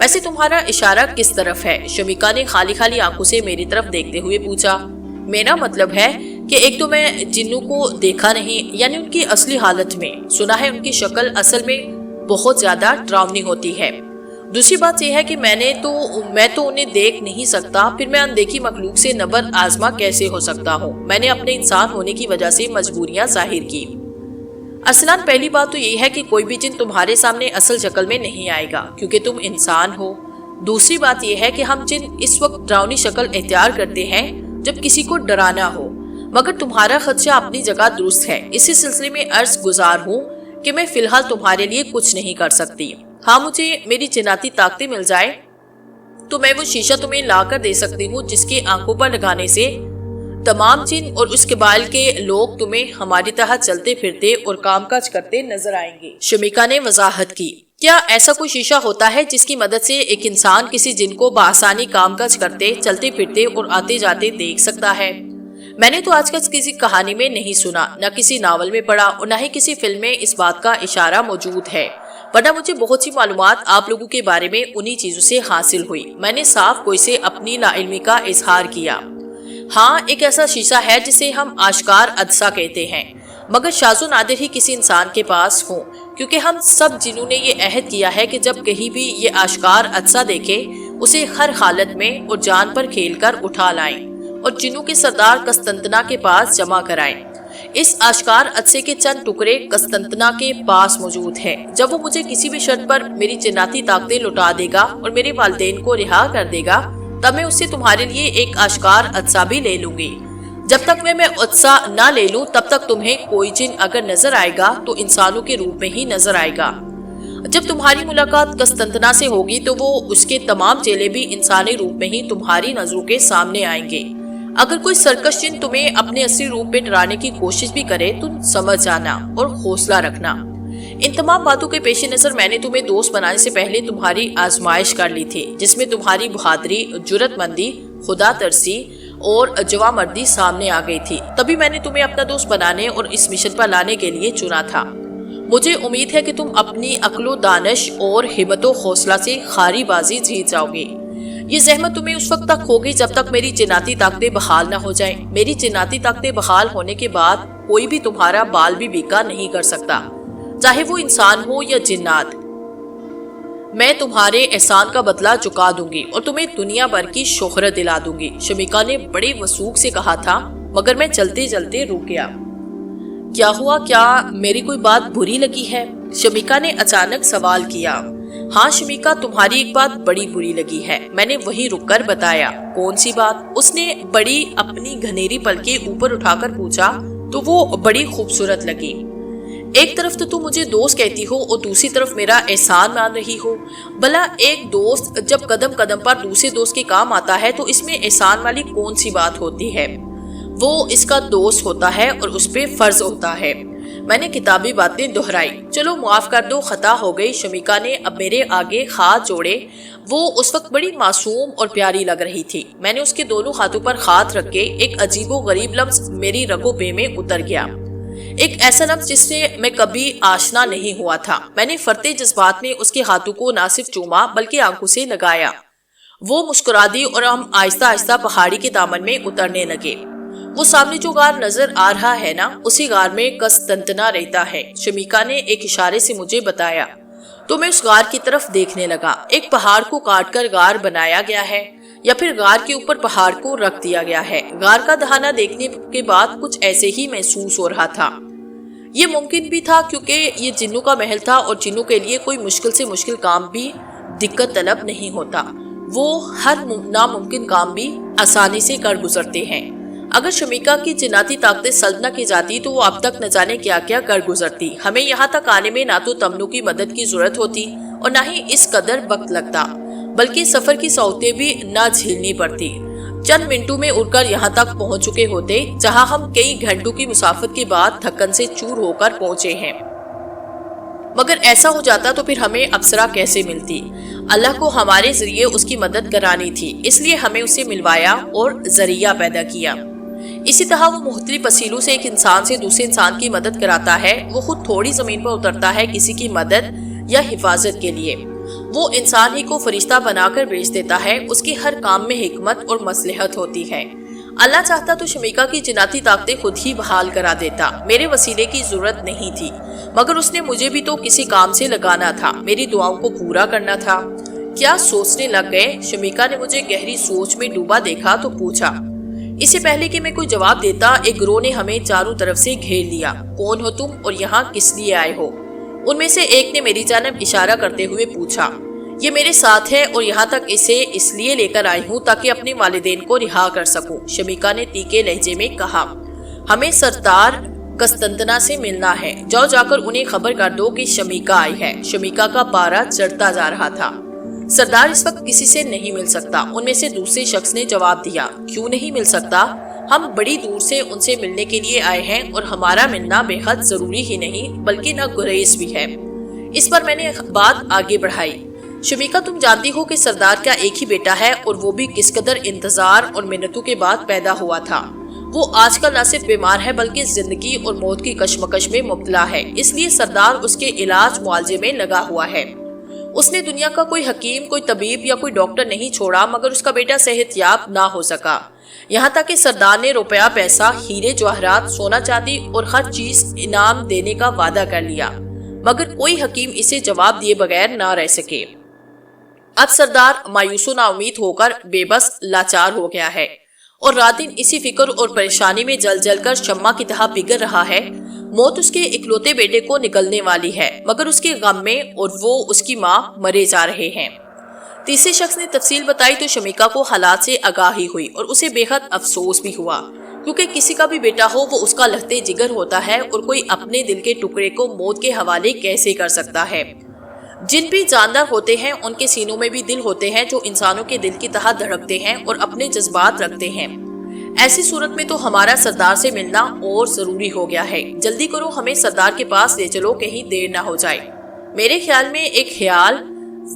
ویسے تمہارا اشارہ کس طرف ہے؟ شمیکا نے خالی خالی آنکھوں سے میری طرف دیکھتے ہوئے پوچھا۔ میرا مطلب ہے کہ ایک تو میں جنوں کو دیکھا نہیں، یعنی ان کی اصلی حالت میں، سنا ہے ان کی شکل اصل میں بہت زیادہ ڈراؤنی ہوتی ہے۔ دوسری بات یہ ہے کہ میں تو انہیں دیکھ نہیں سکتا، پھر میں اندیکھی مخلوق سے نبرد آزما کیسے ہو سکتا ہوں؟ میں نے اپنے انسان ہونے کی وجہ سے مجبوریاں ظاہر کی۔ اصلاً پہلی بات تو یہ ہے کہ کوئی بھی جن تمہارے سامنے اصل شکل میں نہیں آئے گا کیونکہ تم انسان ہو۔ دوسری بات یہ ہے کہ ہم جن اس وقت ڈراؤنی شکل اختیار کرتے ہیں جب کسی کو ڈرانا ہو، مگر تمہارا خدشہ اپنی جگہ درست ہے۔ اسی سلسلے میں عرض گزار ہوں کہ میں فی الحال تمہارے لیے کچھ نہیں کر سکتی۔ ہاں، مجھے میری جناتی طاقتیں مل جائے تو میں وہ شیشہ تمہیں لا کر دے سکتی ہوں جس کے آنکھوں پر لگانے سے تمام جن اور اس قبائل کے لوگ تمہیں ہماری طرح چلتے پھرتے اور کام کاج کرتے نظر آئیں گے، شمیکا نے وضاحت کی۔ کیا ایسا کوئی شیشہ ہوتا ہے جس کی مدد سے ایک انسان کسی جن کو بآسانی کام کاج کرتے، چلتے پھرتے اور آتے جاتے دیکھ سکتا ہے؟ میں نے تو آج تک کسی کہانی میں نہیں سنا، نہ کسی ناول میں پڑھا اور نہ ہی کسی فلم میں اس بات کا اشارہ موجود ہے، ورنہ مجھے بہت سی معلومات آپ لوگوں کے بارے میں انہی چیزوں سے حاصل ہوئی۔ میں نے صاف کوئی سے اپنی لا علمی کا اظہار کیا۔ ہاں، ایک ایسا شیشہ ہے جسے ہم آشکار عدسہ کہتے ہیں، مگر شاذ و نادر ہی کسی انسان کے پاس ہوں، کیونکہ ہم سب جنہوں نے یہ عہد کیا ہے کہ جب کہیں بھی یہ آشکار عدسہ دیکھے اسے ہر حالت میں اور جان پر کھیل کر اٹھا لائیں اور جنوں کے سردار قسطنطنہ کے پاس جمع کرائیں۔ اس آشکار عدسے کے چند ٹکڑے قسطنطنہ کے پاس موجود ہیں۔ جب وہ مجھے کسی بھی شرط پر میری جناتی طاقتیں لوٹا دے گا اور میرے والدین کو رہا کر دے گا، تب میں اس سے تمہارے لیے ایک آشکار عدسہ بھی لے لوں گی۔ جب تک میں عدسہ نہ لے لوں تب تک تمہیں کوئی جن اگر نظر آئے گا تو انسانوں کے روپ میں ہی نظر آئے گا۔ جب تمہاری ملاقات قسطنطنہ سے ہوگی تو وہ اس کے تمام چیلے بھی انسانی روپ میں ہی تمہاری نظروں کے سامنے آئیں گے۔ اگر کوئی سرکش جن تمہیں اپنے اصلی روپ میں ڈرانے کی کوشش بھی کرے تو سمجھ جانا اور حوصلہ رکھنا۔ ان تمام باتوں کے پیش نظر میں نے تمہیں دوست بنانے سے پہلے تمہاری آزمائش کر لی تھی، جس میں تمہاری بہادری، جرات مندی، خدا ترسی اور جوامردی سامنے آ گئی تھی۔ تبھی میں نے تمہیں اپنا دوست بنانے اور اس مشن پر لانے کے لیے چنا تھا۔ مجھے امید ہے کہ تم اپنی عقل و دانش اور ہمت و حوصلہ سے خاری بازی جیت جاؤ گے۔ یہ زحمت تمہیں اس وقت تک ہوگی جب تک میری جناتی طاقتیں بحال نہ ہو جائیں۔ میری جناتی طاقتیں بحال ہونے کے بعد کوئی بھی تمہارا بال بھی بیکا نہیں کر سکتا، چاہے وہ انسان ہو یا جنات۔ میں تمہارے احسان کا بدلہ چکا دوں گی اور تمہیں دنیا بھر کی شہرت دلا دوں گی، شمیکا نے بڑے وثوق سے کہا تھا، مگر میں چلتے چلتے رک گیا۔ کیا ہوا؟ کیا میری کوئی بات بری لگی ہے؟ شمیکا نے اچانک سوال کیا۔ ہاں شمیکا، تمہاری ایک بات بڑی بری لگی ہے، میں نے وہیں رک کر بتایا۔ کون سی بات؟ اس نے بڑی اپنی گھنیری پلکیں اوپر اٹھا کر پوچھا تو وہ بڑی خوبصورت لگی۔ ایک طرف تو تم مجھے دوست کہتی ہو اور دوسری طرف میرا احسان مان رہی ہو۔ بھلا ایک دوست جب قدم قدم پر دوسرے دوست کے کام آتا ہے تو اس میں احسان والی کون سی بات ہوتی ہے؟ وہ اس کا دوست ہوتا ہے اور اس پہ فرض ہوتا ہے۔ میں نے کتابی باتیں دہرائی۔ چلو معاف کر دو، خطا ہو گئی، شمیکا نے اب میرے آگے ہاتھ جوڑے۔ وہ اس وقت بڑی معصوم اور پیاری لگ رہی تھی۔ میں نے اس کے دونوں ہاتھوں پر ہاتھ رکھ کے ایک عجیب و غریب لفظ میری رگوں پہ میں اتر گیا، ایک ایسا لفظ جس سے میں کبھی آشنا نہیں ہوا تھا۔ میں نے فرتے جذبات میں اس کے ہاتھوں کو نہ صرف چوما بلکہ آنکھوں سے لگایا۔ وہ مسکرا دی اور ہم آہستہ آہستہ پہاڑی کے دامن میں اترنے لگے۔ وہ سامنے جو غار نظر آ رہا ہے نا، اسی غار میں قسطنطنیہ رہتا ہے، شمیکا نے ایک اشارے سے مجھے بتایا۔ تو میں اس غار کی طرف دیکھنے لگا۔ ایک پہاڑ کو کاٹ کر غار بنایا گیا ہے یا پھر غار کے اوپر پہاڑ کو رکھ دیا گیا ہے۔ غار کا دہانہ دیکھنے کے بعد کچھ ایسے ہی محسوس ہو رہا تھا۔ یہ ممکن بھی تھا کیونکہ یہ جنوں کا محل تھا اور جنوں کے لیے کوئی مشکل سے مشکل کام بھی دقت طلب نہیں ہوتا، وہ ہر ناممکن کام بھی آسانی سے کر گزرتے ہیں۔ اگر شمیکا کی جناتی طاقتیں سلب نہ کی جاتی تو وہ اب تک نہ جانے کیا کیا کر گزرتی۔ ہمیں یہاں تک آنے میں نہ تو تمنوں کی مدد کی ضرورت ہوتی اور نہ ہی اس قدر وقت لگتا، بلکہ سفر کی صعوبتیں بھی نہ جھیلنی پڑتی۔ چند منٹوں میں اڑ کر یہاں تک پہنچ چکے ہوتے جہاں ہم کئی گھنٹوں کی مسافت کے بعد تھکن سے چور ہو کر پہنچے ہیں۔ مگر ایسا ہو جاتا تو پھر ہمیں اپسرا کیسے ملتی؟ اللہ کو ہمارے ذریعے اس کی مدد کرانی تھی، اس لیے ہمیں اسے ملوایا اور ذریعہ پیدا کیا۔ اسی طرح وہ مختلف وسیلوں سے ایک انسان سے دوسرے انسان کی مدد کراتا ہے۔ وہ خود تھوڑی زمین پر اترتا ہے کسی کی مدد یا حفاظت کے لیے، وہ انسان ہی کو فرشتہ بنا کر بھیج دیتا ہے۔ اس کے ہر کام میں حکمت اور مصلحت ہوتی ہے۔ اللہ چاہتا تو شمیکا کی جناتی طاقتیں خود ہی بحال کرا دیتا، میرے وسیلے کی ضرورت نہیں تھی، مگر اس نے مجھے بھی تو کسی کام سے لگانا تھا، میری دعاؤں کو پورا کرنا تھا۔ کیا سوچنے لگ گئے؟ شمیکا نے مجھے گہری سوچ میں ڈوبا دیکھا تو پوچھا۔ اس سے پہلے کہ میں کوئی جواب دیتا، ایک گروہ نے ہمیں چاروں طرف سے گھیر لیا۔ کون ہو تم اور یہاں کس لیے آئے ہو؟ ان میں سے ایک نے میری جانب اشارہ کرتے ہوئے پوچھا۔ یہ میرے ساتھ ہے اور یہاں تک اسے اس لیے لے کر آئی ہوں تاکہ اپنے والدین کو رہا کر سکوں، شمیکا نے تیکھے لہجے میں کہا۔ ہمیں سردار قسطنطنیہ سے ملنا ہے، جاؤ جا کر انہیں خبر کر دو کہ شمیکا آئی ہے۔ شمیکا کا پارا چڑھتا جا رہا تھا۔ سردار اس وقت کسی سے نہیں مل سکتا، ان میں سے دوسرے شخص نے جواب دیا۔ کیوں نہیں مل سکتا؟ ہم بڑی دور سے ان سے ملنے کے لیے آئے ہیں اور ہمارا ملنا بے حد ضروری ہی نہیں بلکہ نہ گریز بھی ہے۔ اس پر میں نے بات آگے بڑھائی۔ شمیکا، تم جانتی ہو کہ سردار کا ایک ہی بیٹا ہے اور وہ بھی کس قدر انتظار اور محنتوں کے بعد پیدا ہوا تھا۔ وہ آج کل نہ صرف بیمار ہے بلکہ زندگی اور موت کی کشمکش میں مبتلا ہے، اس لیے سردار اس کے علاج معالجے میں لگا ہوا ہے۔ اس نے دنیا کا کوئی حکیم، کوئی طبیب یا کوئی ڈاکٹر نہیں چھوڑا مگر اس کا بیٹا صحت یاب نہ ہو سکا، یہاں تک کہ سردار نے روپیہ پیسہ، ہیرے جواہرات، سونا چاندی اور ہر چیز انعام دینے کا وعدہ کر لیا، مگر کوئی حکیم اسے جواب دیے بغیر نہ رہ سکے۔ اب سردار مایوس و نا امید ہو کر بے بس لاچار ہو گیا ہے اور رات دن اسی فکر اور پریشانی میں جل جل کر شمع کی طرح پگھل رہا ہے۔ موت اس کے اکلوتے بیٹے کو نکلنے والی ہے مگر اس کے غم میں اور وہ اس کی ماں مرے جا رہے ہیں۔ تیسرے شخص نے تفصیل بتائی تو شمیکا کو حالات سے آگاہی ہوئی اور اسے بے حد افسوس بھی ہوا، کیونکہ کسی کا بھی بیٹا ہو وہ اس کا لہتے جگر ہوتا ہے اور کوئی اپنے دل کے ٹکڑے کو موت کے حوالے کیسے کر سکتا ہے۔ جن بھی جاندار ہوتے ہیں ان کے سینوں میں بھی دل ہوتے ہیں جو انسانوں کے دل کی طرح دھڑکتے ہیں اور اپنے جذبات رکھتے ہیں۔ ایسی صورت میں تو ہمارا سردار سے ملنا اور ضروری ہو گیا ہے۔ جلدی کرو، ہمیں سردار کے پاس لے چلو، کہیں دیر نہ ہو جائے۔ میرے خیال میں ایک خیال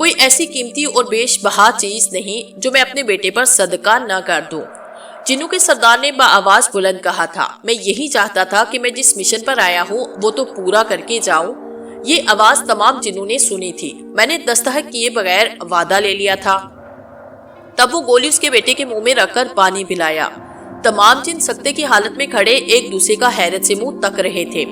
کوئی ایسی قیمتی اور بیش بہا چیز نہیں جو میں اپنے بیٹے پر صدقہ نہ کر دوں۔ جنوں کے سردار نے بآواز بلند کہا تھا، میں یہی چاہتا تھا کہ میں جس مشن پر آیا ہوں وہ تو پورا کر کے جاؤں۔ یہ آواز تمام جنوں نے سنی تھی۔ میں نے دستحق کیے بغیر وعدہ لے لیا تھا۔ تب وہ گولی اس کے بیٹے کے منہ میں رکھ کر پانی پلایا۔ تمام جن سکتے کی حالت میں کھڑے ایک دوسرے کا حیرت سے منہ تک رہے تھے۔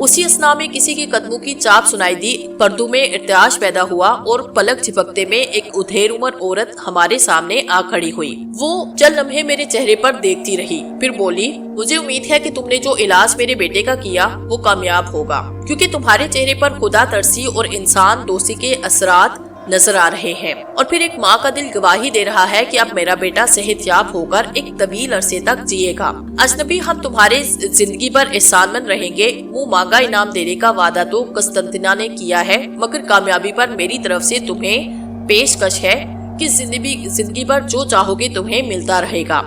اسی اثناء میں کسی کے قدموں کی چاپ سنائی دی، پردوں میں ارتعاش پیدا ہوا اور پلک جھپکتے میں ایک ادھیر عمر عورت ہمارے سامنے آ کھڑی ہوئی۔ وہ چند لمحے میرے چہرے پر دیکھتی رہی، پھر بولی، مجھے امید ہے کہ تم نے جو علاج میرے بیٹے کا کیا وہ کامیاب ہوگا، کیونکہ تمہارے چہرے پر خدا ترسی اور انسان دوستی کے اثرات نظر آ رہے ہیں، اور پھر ایک ماں کا دل گواہی دے رہا ہے کہ اب میرا بیٹا صحت یاب ہو کر ایک طویل عرصے تک جیے گا۔ اجنبی، ہم تمہارے زندگی پر احسان مند رہیں گے۔ منہ مانگا انعام دینے کا وعدہ تو قسطنطنیہ نے کیا ہے، مگر کامیابی پر میری طرف سے تمہیں پیشکش ہے کہ زندگی پر جو چاہو گے تمہیں ملتا رہے گا۔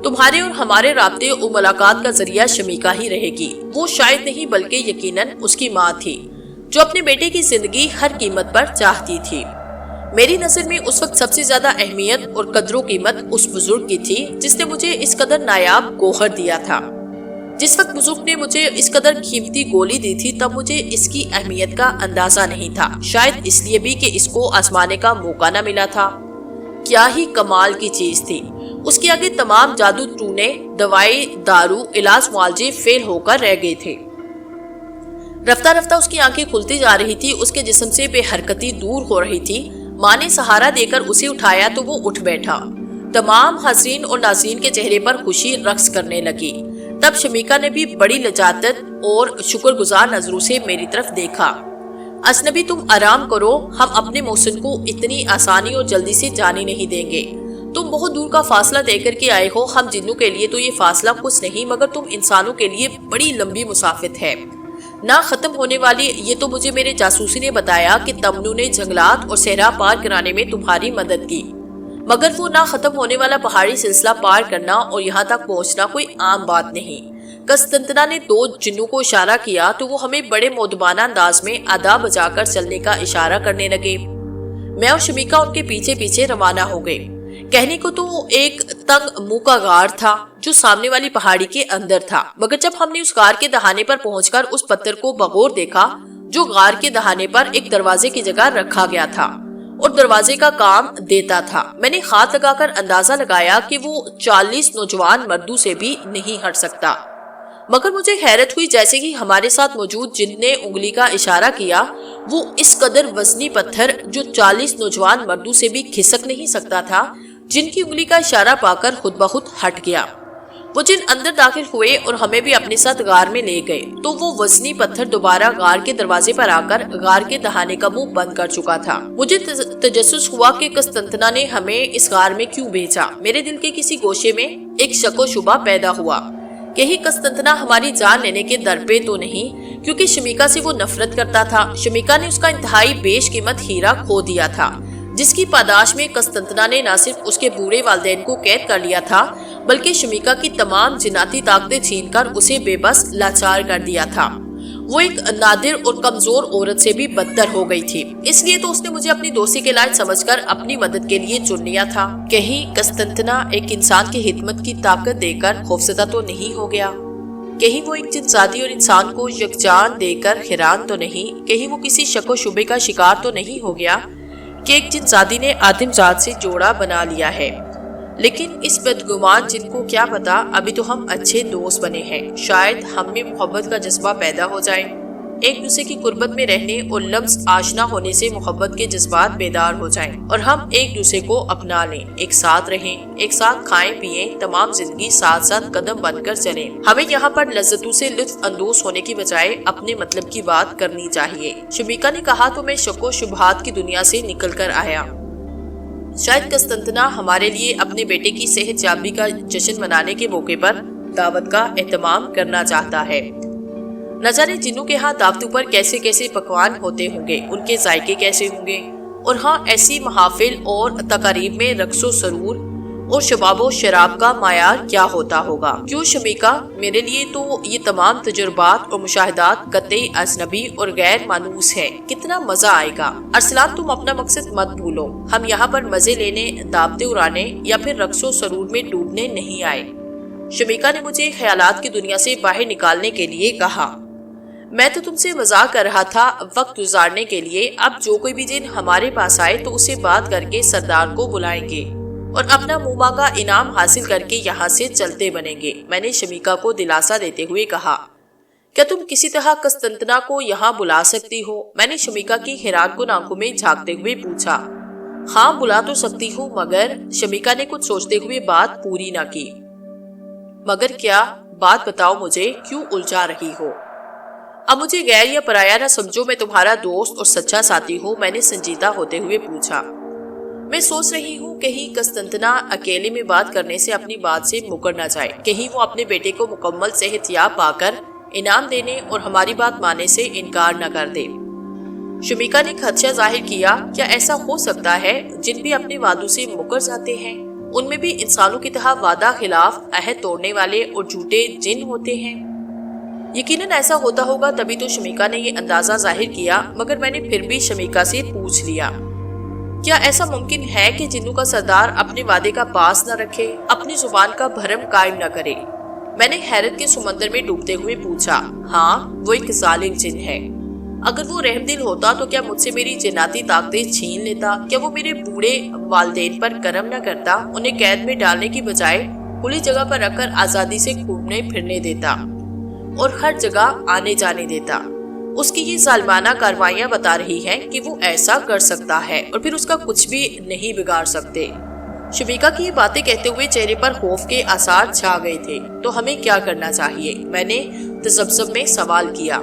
تمہارے اور ہمارے رابطے اور ملاقات کا ذریعہ شمیکا ہی رہے گی۔ وہ شاید نہیں بلکہ یقیناً اس کی ماں تھی جو اپنے بیٹے کی زندگی ہر قیمت پر چاہتی تھی۔ میری نظر میں اس وقت سب سے زیادہ اہمیت اور قدر و قیمت اس بزرگ کی تھی جس نے مجھے اس قدر نایاب گوہر دیا تھا۔ جس وقت بزرگ نے مجھے اس قدر قیمتی گولی دی تھی تب مجھے اس کی اہمیت کا اندازہ نہیں تھا، شاید اس لیے بھی کہ اس کو آزمانے کا موقع نہ ملا تھا۔ کیا ہی کمال کی چیز تھی! اس کے آگے تمام جادو ٹونے، دوائی، دارو، علاج، معالجے فیل ہو کر رہ گئے تھے۔ رفتہ رفتہ اس کی آنکھیں کھلتی جا رہی تھی، اس کے جسم سے بے حرکتی دور ہو رہی تھی۔ ماں نے سہارا دے کر اسے اٹھایا تو وہ اٹھ بیٹھا۔ تمام حاضرین اور ناظرین کے چہرے پر خوشی رقص کرنے لگی۔ تب شمیکا نے بھی بڑی لجاجت اور شکر گزار نظروں سے میری طرف دیکھا۔ اجنبی، تم آرام کرو، ہم اپنے محسن کو اتنی آسانی اور جلدی سے جانے نہیں دیں گے۔ تم بہت دور کا فاصلہ طے کر کے آئے ہو، ہم جنوں کے لیے تو یہ فاصلہ کچھ نہیں، مگر تم انسانوں کے لیے بڑی لمبی مسافت ہے، نہ ختم ہونے والی۔ یہ تو مجھے میرے جاسوسی نے بتایا کہ تمنو نے جنگلات اور صحرا پار کرانے میں تمہاری مدد کی، مگر وہ نہ ختم ہونے والا پہاڑی سلسلہ پار کرنا اور یہاں تک پہنچنا کوئی عام بات نہیں۔ قسطنطنیہ نے دو جنوں کو اشارہ کیا تو وہ ہمیں بڑے مؤدبانہ انداز میں ادا بجا کر چلنے کا اشارہ کرنے لگے۔ میں اور شمیکا ان کے پیچھے پیچھے روانہ ہو گئے۔ کہنے کو تو ایک تنگ منہ کا غار تھا جو سامنے والی پہاڑی کے اندر تھا، مگر جب ہم نے اس غار کے دہانے پر پہنچ کر اس پتھر کو بغور دیکھا جو غار کے دہانے پر ایک دروازے کی جگہ رکھا گیا تھا اور دروازے کا کام دیتا تھا، میں نے ہاتھ لگا کر اندازہ لگایا کہ وہ 40 نوجوان مردوں سے بھی نہیں ہٹ سکتا۔ مگر مجھے حیرت ہوئی جیسے کہ ہمارے ساتھ موجود جن نے انگلی کا اشارہ کیا وہ اس قدر وزنی پتھر جو 40 نوجوان مردوں سے بھی کھسک نہیں سکتا تھا، جن کی انگلی کا اشارہ پا کر خود بخود ہٹ گیا۔ وہ جن اندر داخل ہوئے اور ہمیں بھی اپنے ساتھ غار میں لے گئے تو وہ وزنی پتھر دوبارہ غار کے دروازے پر آ کر غار کے دہانے کا منہ بند کر چکا تھا۔ مجھے تجسس ہوا کہ قسطنطنیہ نے ہمیں اس غار میں کیوں بھیجا۔ میرے دل کے کسی گوشے میں ایک شک و شبہ پیدا ہوا، کہیں قسطنطنیہ ہماری جان لینے کے در پہ تو نہیں، کیونکہ شمیکا سے وہ نفرت کرتا تھا۔ شمیکا نے اس کا انتہائی بیش قیمت ہیرا کھو دیا تھا، جس کی پاداش میں قسطنطنیہ نے نہ صرف اس کے بوڑھے والدین کو قید کر لیا تھا بلکہ شمیکا کی تمام جناتی طاقتیں چھین کر اسے بے بس لاچار کر دیا تھا۔ وہ ایک نادر اور کمزور عورت سے بھی بدتر ہو گئی تھی، اس لیے تو اس نے مجھے اپنی دوستی کے لائق سمجھ کر اپنی مدد کے لیے چن لیا تھا۔ کہیں قسطنطنیہ ایک انسان کی خدمت کی طاقت دے کر خوفزدہ تو نہیں ہو گیا؟ کہیں وہ ایک جنسادی اور انسان کو یکجان دے کر حیران تو نہیں؟ کہیں وہ کسی شک و شبے کا شکار تو نہیں ہو گیا کہ ایک جنسادی نے آدم ذات سے جوڑا بنا لیا ہے؟ لیکن اس بدگمان جن کو کیا پتا، ابھی تو ہم اچھے دوست بنے ہیں، شاید ہم میں محبت کا جذبہ پیدا ہو جائے، ایک دوسرے کی قربت میں رہنے اور لمس آشنا ہونے سے محبت کے جذبات بیدار ہو جائیں اور ہم ایک دوسرے کو اپنا لیں، ایک ساتھ رہیں، ایک ساتھ کھائیں پیئیں، تمام زندگی ساتھ ساتھ قدم بن کر چلیں۔ ہمیں یہاں پر لذتوں سے لطف اندوز ہونے کی بجائے اپنے مطلب کی بات کرنی چاہیے۔ شمیکا نے کہا تو میں شک و شبہات کی دنیا سے نکل کر آیا۔ شاید قسطنطنیہ ہمارے لیے اپنے بیٹے کی صحت یابی کا جشن منانے کے موقع پر دعوت کا اہتمام کرنا چاہتا ہے۔ نہ جانے جنوں کے ہاں دعوتوں پر کیسے کیسے پکوان ہوتے ہوں گے، ان کے ذائقے کیسے ہوں گے، اور ہاں ایسی محافل اور تقاریب میں رقص و سرور اور شباب و شراب کا معیار کیا ہوتا ہوگا؟ کیوں شمیکا، میرے لیے تو یہ تمام تجربات اور مشاہدات قطعی اجنبی اور غیر مانوس ہیں۔ کتنا مزہ آئے گا۔ ارسلان، تم اپنا مقصد مت بھولو، ہم یہاں پر مزے لینے، دعوتیں اڑانے یا پھر رقص و سرور میں ڈوبنے نہیں آئے۔ شمیکا نے مجھے خیالات کی دنیا سے باہر نکالنے کے لیے کہا۔ میں تو تم سے مذاق کر رہا تھا، وقت گزارنے کے لیے۔ اب جو کوئی بھی جن ہمارے پاس آئے تو اسے بات کر کے سردار کو بلائیں گے اور اپنا منہ مانگا انعام حاصل کر کے یہاں سے چلتے بنیں گے۔ میں نے شمیکا کو دلاسا دیتے ہوئے کہا، کیا تم کسی طرح قسطنطنہ کو یہاں بلا سکتی ہو؟ میں نے شمیکا کی حیران کن آنکھوں میں جھانکتے ہوئے پوچھا۔ ہاں بلا تو سکتی ہوں، مگر شمیکا نے کچھ سوچتے ہوئے بات پوری نہ کی۔ مگر کیا؟ بات بتاؤ مجھے، کیوں الجھا رہی ہو؟ اب مجھے غیر یا پرایا نہ سمجھو، میں تمہارا دوست اور سچا ساتھی ہوں، میں نے سنجیدہ ہوتے ہوئے پوچھا۔ میں سوچ رہی ہوں کہیں قسطنطنہ اکیلے میں بات کرنے سے اپنی بات سے مکر نہ جائے، کہیں وہ اپنے بیٹے کو مکمل صحت یاب پا کر انعام دینے اور ہماری بات ماننے سے انکار نہ کر دے۔ شمیکا نے خدشہ ظاہر کیا، کیا ایسا ہو سکتا ہے جن بھی اپنے وعدوں سے مکر جاتے ہیں ان میں بھی انسانوں کی طرح وعدہ خلاف عہد توڑنے والے اور جھوٹے جن ہوتے ہیں؟ یقیناً ایسا ہوتا ہوگا، تبھی تو شمیکا نے یہ اندازہ ظاہر کیا۔ مگر میں نے پھر بھی شمیکا سے پوچھ لیا، کیا ایسا ممکن ہے کہ جنوں کا سردار اپنے وعدے کا پاس نہ رکھے، اپنی زبان کا بھرم قائم نہ کرے؟ میں نے حیرت کے سمندر میں ڈوبتے ہوئے پوچھا۔ ہاں، وہ ایک ظالم جن ہے۔ اگر وہ رحم دل ہوتا تو کیا مجھ سے میری جناتی طاقتیں چھین لیتا؟ کیا وہ میرے بوڑھے والدین پر کرم نہ کرتا، انہیں قید میں ڈالنے کی بجائے کھلی جگہ پر رکھ کر آزادی سے گھومنے پھرنے دیتا اور ہر جگہ آنے جانے دیتا؟ اس کی یہ ظالمانہ کاروائیاں بتا رہی ہیں کہ وہ ایسا کر سکتا ہے اور پھر اس کا کچھ بھی نہیں بگاڑ سکتے۔ شمیکا کی یہ باتیں کہتے ہوئے چہرے پر خوف کے آثار چھا گئے تھے۔ تو ہمیں کیا کرنا چاہیے؟ میں نے تذبذب میں سوال کیا۔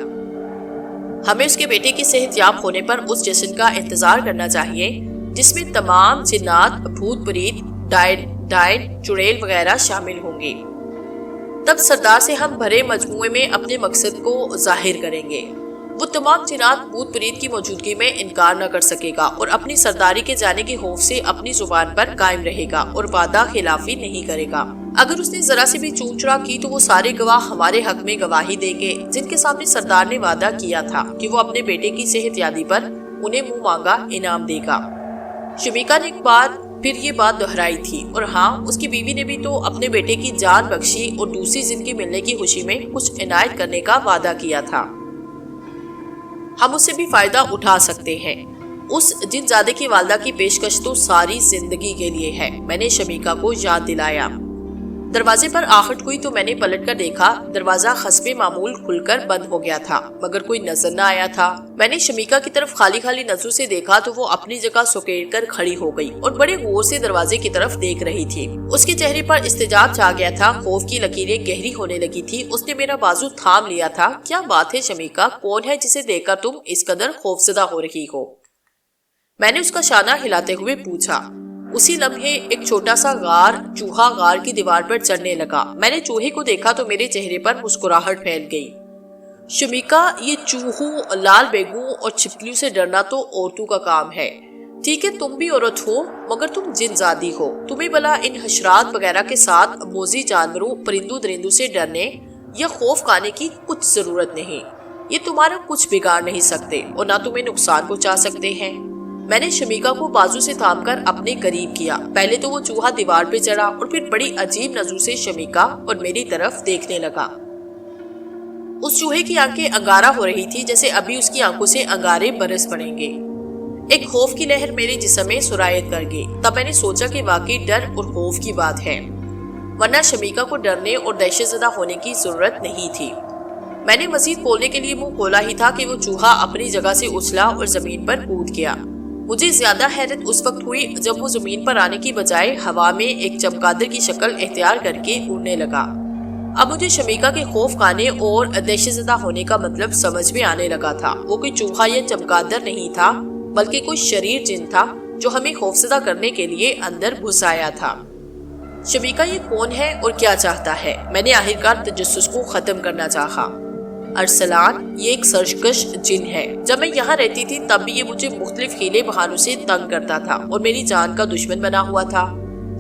ہمیں اس کے بیٹے کی صحت یاب ہونے پر اس جشن کا انتظار کرنا چاہیے جس میں تمام جنات، بھوت پریت، ڈائن، چڑیل وغیرہ شامل ہوں گے۔ تب سردار سے ہم بھرے مجموعے میں اپنے مقصد کو ظاہر کریں گے۔ وہ تمام جنات بھوت پریت کی موجودگی میں انکار نہ کر سکے گا اور اپنی سرداری کے جانے کے خوف سے اپنی زبان پر قائم رہے گا اور وعدہ خلافی نہیں کرے گا۔ اگر اس نے ذرا سی بھی چون چرا کی تو وہ سارے گواہ ہمارے حق میں گواہی دیں گے جن کے سامنے سردار نے وعدہ کیا تھا کہ وہ اپنے بیٹے کی صحت یابی پر انہیں منہ مانگا انعام دے گا۔ شمیکا نے ایک بار پھر یہ بات دہرائی تھی، اور ہاں، اس کی بیوی نے بھی تو اپنے بیٹے کی جان بخشی اور دوسری زندگی ملنے کی خوشی میں کچھ عنایت کرنے کا وعدہ کیا تھا۔ ہم اس سے بھی فائدہ اٹھا سکتے ہیں۔ اس جن زادے کی والدہ کی پیشکش تو ساری زندگی کے لیے ہے، میں نے شمیکا کو یاد دلایا۔ دروازے پر آہٹ ہوئی تو میں نے پلٹ کر دیکھا، دروازہ حسب معمول کھل کر بند ہو گیا تھا، مگر کوئی نظر نہ آیا تھا۔ میں نے شمیکا کی طرف خالی نظروں سے دیکھا تو وہ اپنی جگہ سکیڑ کر کھڑی ہو گئی اور بڑے غور سے دروازے کی طرف دیکھ رہی تھی۔ اس کے چہرے پر استجاب چھا گیا تھا، خوف کی لکیریں گہری ہونے لگی تھی۔ اس نے میرا بازو تھام لیا تھا۔ کیا بات ہے شمیکا، کون ہے جسے دیکھ کر تم اس قدر خوفزدہ ہو رہی ہو؟ میں نے اس کا شانہ ہلاتے ہوئے پوچھا۔ اسی لمحے ایک چھوٹا سا چوہا غار کی دیوار پر چڑھنے لگا۔ میں نے چوہے کو دیکھا تو میرے چہرے پر مسکراہٹ پھیل گئی۔ شمیکا، یہ چوہوں، لال بیگوں اور چھپکلیوں سے ڈرنا تو عورتوں کا کام ہے۔ ٹھیک ہے، تم بھی عورت ہو، مگر تم جن زادی ہو۔ تمہیں بلا ان حشرات وغیرہ کے ساتھ موذی جانوروں، پرندوں درندوں سے ڈرنے یا خوف کھانے کی کچھ ضرورت نہیں۔ یہ تمہارا کچھ بگاڑ نہیں سکتے اور نہ تمہیں نقصان پہنچا سکتے ہیں۔ میں نے شمیکا کو بازو سے تھام کر اپنے قریب کیا۔ پہلے تو وہ چوہا دیوار پہ چڑھا اور پھر بڑی عجیب نظروں سے شمیکا اور میری طرف دیکھنے لگا۔ اس چوہے کی آنکھیں انگارہ ہو رہی تھی جیسے ابھی اس کی آنکھوں سے انگارے برس پڑیں گے۔ ایک خوف کی لہر میرے جسم میں سرایت کر گئی۔ تب میں نے سوچا کہ واقعی ڈر اور خوف کی بات ہے، ورنہ شمیکا کو ڈرنے اور دہشت زدہ ہونے کی ضرورت نہیں تھی۔ میں نے مزید بولنے کے لیے منہ کھولا ہی تھا کہ وہ چوہا اپنی جگہ سے اچھلا اور زمین پر کود گیا۔ مجھے زیادہ حیرت اس وقت ہوئی جب وہ زمین پر آنے کی بجائے ہوا میں ایک چمگادر کی شکل اختیار کر کے اڑنے لگا۔ اب مجھے شمیکا کے خوف کھانے اور دہشت زدہ ہونے کا مطلب سمجھ میں آنے لگا تھا۔ وہ کوئی چوہا یا چمگادر نہیں تھا، بلکہ کوئی شریر جن تھا جو ہمیں خوفزدہ کرنے کے لیے اندر گھس آیا تھا۔ شمیکا، یہ کون ہے اور کیا چاہتا ہے؟ میں نے آخرکار تجسس کو ختم کرنا چاہا۔ ارسلان، یہ ایک سرکش جن ہے۔ جب میں یہاں رہتی تھی تب بھی یہ مجھے مختلف ہیلے بہانوں سے تنگ کرتا تھا اور میری جان کا دشمن بنا ہوا تھا۔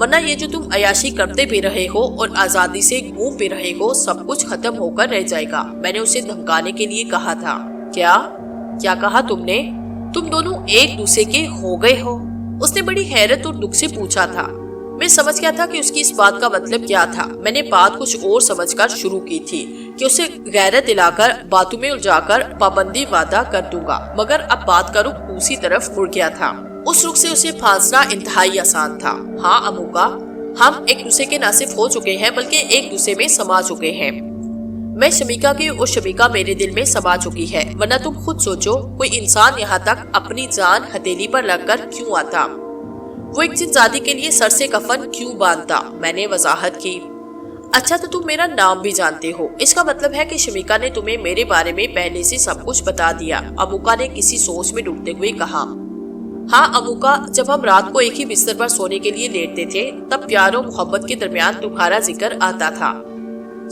ورنہ یہ جو تم عیاشی کرتے بھی رہے ہو اور آزادی سے گھوم بھی رہے ہو سب کچھ ختم ہو کر رہ جائے گا۔ میں نے اسے دھمکانے کے لیے کہا تھا۔ کیا کہا تم نے؟ تم دونوں ایک دوسرے کے ہو گئے ہو؟ اس نے بڑی حیرت اور دکھ سے پوچھا تھا۔ میں سمجھ گیا تھا کہ اس کی اس بات کا مطلب کیا تھا۔ میں نے بات کچھ اور سمجھ کر شروع کی تھی کہ اسے غیرت دلا کر باتوں میں الجھا کر پابندی وعدہ کر دوں گا، مگر اب بات کا رخ دوسری طرف مڑ گیا تھا۔ اس رخ سے اسے پھانسنا انتہائی آسان تھا۔ ہاں اموکا، ہم ایک دوسرے کے نہ صرف ہو چکے ہیں بلکہ ایک دوسرے میں سما چکے ہیں۔ میں شمیکا کی اور شمیکا میرے دل میں سما چکی ہے، ورنہ تم خود سوچو کوئی انسان یہاں تک اپنی جان ہتھیلی پر لگ کر کیوں آتا؟ وہ ایک جن زادی کے لیے سر سے کفن کیوں باندھتا؟ میں نے وضاحت کی۔ اچھا تو تم میرا نام بھی جانتے ہو، اس کا مطلب ہے کہ شمیکا نے تمہیں میرے بارے میں پہلے سے سب کچھ بتا دیا، اموکا نے کسی سوچ میں ڈوبتے ہوئے کہا۔ ہاں اموکا، جب ہم رات کو ایک ہی بستر پر سونے کے لیے لیٹتے تھے تب پیار و محبت کے درمیان تمہارا ذکر آتا تھا۔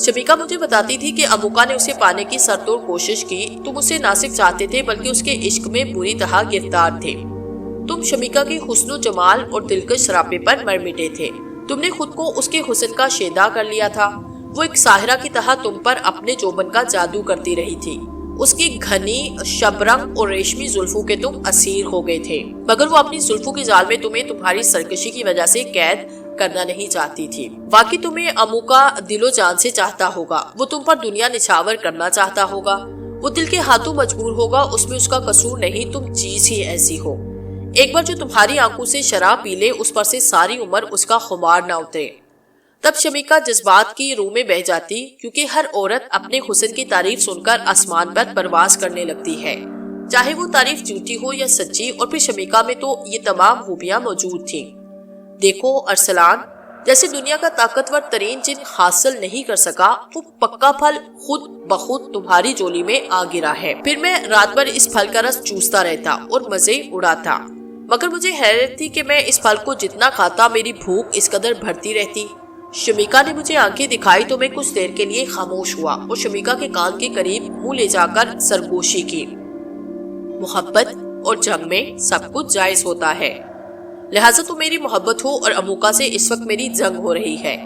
شمیکا مجھے بتاتی تھی کہ اموکا نے اسے پانے کی سرتوڑ کوشش کی، تم اسے نہ صرف چاہتے تھے بلکہ اس کے عشق میں بری طرح گرفتار تھے۔ تم شمیکا کے حسن و جمال اور دلکش شرابے پر مر مٹے تھے، تم نے خود کو اس کے حسن کا شیدا کر لیا تھا۔ وہ ایک ساحرہ کی طرح تم پر اپنے جوبن کا جادو کرتی رہی تھی، اس کی گھنی شبرنگ اور ریشمی زلفوں کے تم اسیر ہو گئے تھے، مگر وہ اپنی زلفوں کے جال میں تمہیں تمہاری سرکشی کی وجہ سے قید کرنا نہیں چاہتی تھی۔ واقعی تمہیں اموکا دل و جان سے چاہتا ہوگا، وہ تم پر دنیا نچھاور کرنا چاہتا ہوگا، وہ دل کے ہاتھوں مجبور ہوگا، اس میں اس کا قصور نہیں، تم چیز ہی ایسی ہو۔ ایک بار جو تمہاری آنکھوں سے شراب پی لے اس پر سے ساری عمر اس کا خمار نہ اترے۔ تب شمیکا جذبات کی روح میں بہہ جاتی، کیونکہ ہر عورت اپنے حسن کی تعریف سن کر آسمان پر پرواز کرنے لگتی ہے، چاہے وہ تعریف جھوٹی ہو یا سچی، اور پھر شمیکا میں تو یہ تمام خوبیاں موجود تھیں۔ دیکھو ارسلان، جیسے دنیا کا طاقتور ترین جن حاصل نہیں کر سکا، وہ پکا پھل خود بخود تمہاری جولی میں آ گرا ہے۔ پھر میں رات بھر اس پھل کا رس چوستا رہتا اور مزے اڑاتا، مگر مجھے حیرت تھی کہ میں اس پھل کو جتنا کھاتا میری بھوک اس قدر بڑھتی رہتی۔ شمیکا نے مجھے آنکھیں دکھائی تو میں کچھ دیر کے لیے خاموش ہوا اور شمیکا کے کان کے قریب منہ لے جا کر سرگوشی کی۔ محبت اور جنگ میں سب کچھ جائز ہوتا ہے، لہٰذا تو میری محبت ہو اور اموکا سے اس وقت میری جنگ ہو رہی ہے۔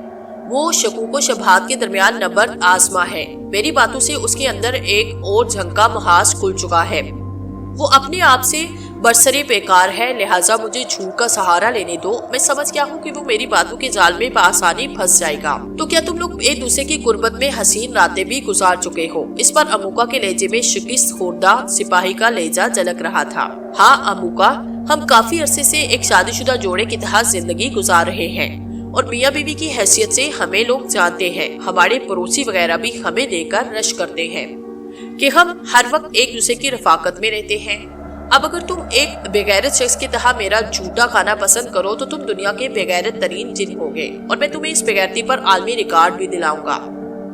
وہ شکوک و شبہات کے درمیان نبرد آزما ہے، میری باتوں سے اس کے اندر ایک اور جنگ کا محاذ کھل چکا ہے۔ وہ اپنے آپ سے برسرے بیکار ہے، لہٰذا مجھے جھوٹ کا سہارا لینے دو۔ میں سمجھ گیا ہوں کہ وہ میری باتوں کے جال میں بآسانی پھنس جائے گا۔ تو کیا تم لوگ ایک دوسرے کی قربت میں حسین راتیں بھی گزار چکے ہو؟ اس پر اموکا کے لہجے میں شکست خوردہ سپاہی کا لہجہ جھلک رہا تھا۔ ہاں اموکا، ہم کافی عرصے سے ایک شادی شدہ جوڑے کی طرح زندگی گزار رہے ہیں، اور میاں بیوی کی حیثیت سے ہمیں لوگ جانتے ہیں، ہمارے پڑوسی وغیرہ بھی ہمیں دیکھ کر رشک کرتے ہیں کہ ہم ہر وقت ایک دوسرے کی رفاقت میں رہتے ہیں۔ اب اگر تم ایک بغیرت شخص کی طرح میرا جھوٹا کھانا پسند کرو تو تم دنیا کے بغیرت ترین جن ہوگے، اور میں تمہیں اس بغیرتی پر عالمی ریکارڈ بھی دلاؤں گا۔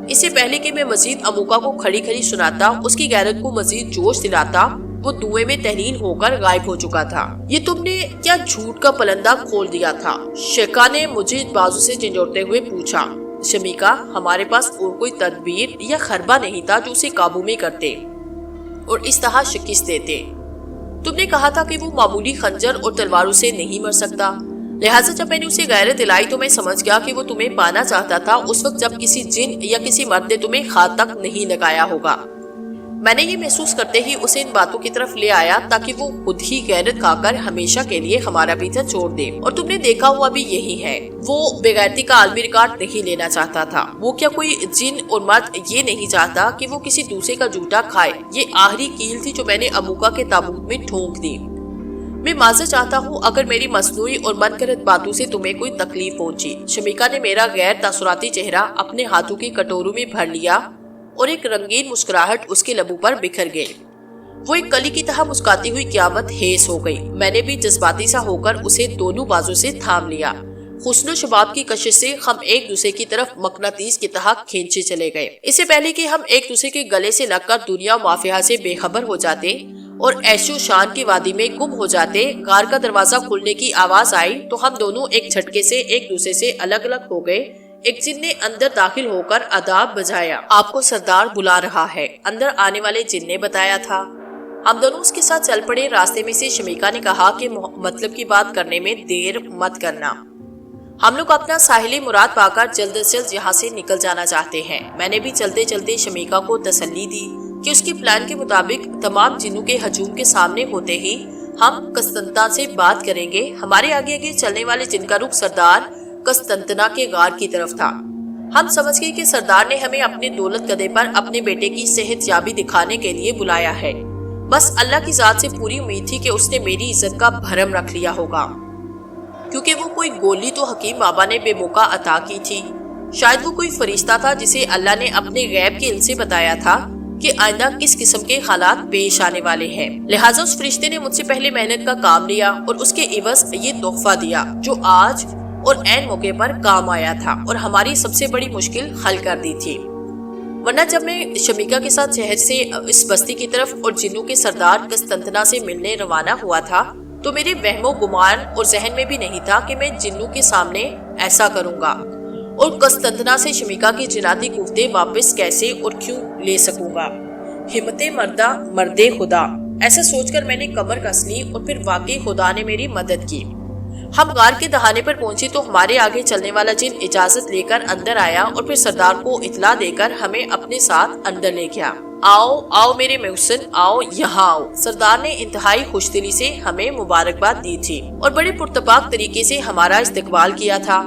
اس سے پہلے کہ میں مزید اموکا کو کھڑی کھڑی سناتا، اس کی غیرت کو مزید جوش دلاتا، وہ دھوئیں میں تحلیل ہو کر غائب ہو چکا تھا۔ یہ تم نے کیا جھوٹ کا پلندہ کھول دیا تھا؟ شیخا نے مجھے بازو سے جھنجھوڑتے ہوئے پوچھا۔ شمیکا، ہمارے پاس اور کوئی تدبیر یا خربہ نہیں تھا جو اسے قابو میں کرتے اور اس طرح شکست دیتے۔ تم نے کہا تھا کہ وہ معمولی خنجر اور تلواروں سے نہیں مر سکتا، لہٰذا جب میں نے اسے غیرت دلائی تو میں سمجھ گیا کہ وہ تمہیں پانا چاہتا تھا اس وقت جب کسی جن یا کسی مرد نے تمہیں ہاتھ تک نہیں لگایا ہوگا۔ میں نے یہ محسوس کرتے ہی اسے ان باتوں کی طرف لے آیا تاکہ وہ خود ہی غیرت کھا کر ہمیشہ کے لیے ہمارا پیچھا چھوڑ دے، اور تم نے دیکھا ہوا بھی یہی ہے۔ وہ بغیرتی کا عالمی ریکارڈ نہیں لینا چاہتا تھا۔ وہ کیا کوئی جن اور مرد یہ نہیں چاہتا کہ وہ کسی دوسرے کا جھوٹا کھائے؟ یہ آخری کیل تھی جو میں نے اموکا کے تابوت میں ٹھونک دی۔ میں معذرت چاہتا ہوں اگر میری مصنوعی اور من گھڑت باتوں سے تمہیں کوئی تکلیف پہنچی۔ شمیکا نے میرا غیر تاثراتی چہرہ اپنے ہاتھوں کے کٹوروں میں بھر لیا اور ایک رنگین مسکراہٹ اس کے لبوں پر بکھر گئی۔ وہ ایک کلی کی طرح مسکاتی ہوئی قیامت خیز ہو گئی۔ میں نے بھی جذباتی سا ہو کر اسے دونوں بازو سے تھام لیا۔ حسن و شباب کی کشش سے ہم ایک دوسرے کی طرف مقناطیس کی طرح کھینچے چلے گئے۔ اس سے پہلے کہ ہم ایک دوسرے کے گلے سے لگ کر دنیا مافیہ سے بے خبر ہو جاتے اور عیش و شان کی وادی میں گم ہو جاتے، غار کا دروازہ کھلنے کی آواز آئی تو ہم دونوں ایک جھٹکے سے ایک دوسرے سے الگ الگ ہو گئے۔ ایک جن نے اندر داخل ہو کر آداب بجایا۔ آپ کو سردار بلا رہا ہے، اندر آنے والے جن نے بتایا تھا۔ ہم دونوں اس کے ساتھ چل پڑے۔ راستے میں سے شمیکا نے کہا کہ مطلب کی بات کرنے میں دیر مت کرنا۔ ہم لوگ اپنا ساحلی مراد پا کر جلد از جلد یہاں سے نکل جانا چاہتے ہیں۔ میں نے بھی چلتے چلتے شمیکا کو تسلی دی کہ اس کے پلان کے مطابق تمام جنوں کے ہجوم کے سامنے ہوتے ہی ہم قسطنطنہ سے بات کریں گے۔ ہمارے آگے آگے چلنے والے جن کا رخ سردار قسطنطنہ کے غار کی طرف تھا۔ ہم سمجھ گئے کہ سردار نے ہمیں اپنے دولت گدھے پر اپنے بیٹے کی صحت یابی دکھانے کے لیے بلایا ہے۔ بس اللہ کی ذات سے پوری امید تھی کہ اس نے میری عزت کا بھرم رکھ لیا ہوگا، کیونکہ وہ کوئی گولی تو حکیم بابا نے بے موقع عطا کی تھی۔ شاید وہ کوئی فرشتہ تھا جسے اللہ نے اپنے غیب کے علم سے بتایا تھا کہ آئندہ کس قسم کے حالات پیش آنے والے ہیں۔ لہٰذا اس فرشتے نے مجھ سے پہلے محنت کا کام لیا اور اس کے عوض یہ تحفہ دیا جو آج اور عین موقع پر کام آیا تھا اور ہماری سب سے بڑی مشکل حل کر دی تھی۔ ورنہ جب میں شمیکا کے ساتھ شہر سے اس بستی کی طرف اور جنوں کے سردار قسطنطنہ سے ملنے روانہ ہوا تھا تو میرے وہم و گمان اور ذہن میں بھی نہیں تھا کہ میں جنوں کے سامنے ایسا کروں گا اور قسطنطنہ سے شمیکا کی جناتی قوتیں واپس کیسے اور کیوں لے سکوں گا۔ ہمت مردہ مرد خدا، ایسا سوچ کر میں نے کمر کس لی اور پھر واقعی خدا نے میری مدد کی۔ ہم غار کے دہانے پر پہنچے تو ہمارے آگے چلنے والا جن اجازت لے کر اندر آیا اور پھر سردار کو اطلاع دے کر ہمیں اپنے ساتھ اندر لے گیا۔ آؤ آؤ میرے محسن، آؤ یہاں آؤ۔ سردار نے انتہائی خوش دلی سے ہمیں مبارکباد دی تھی اور بڑے پرتپاک طریقے سے ہمارا استقبال کیا تھا۔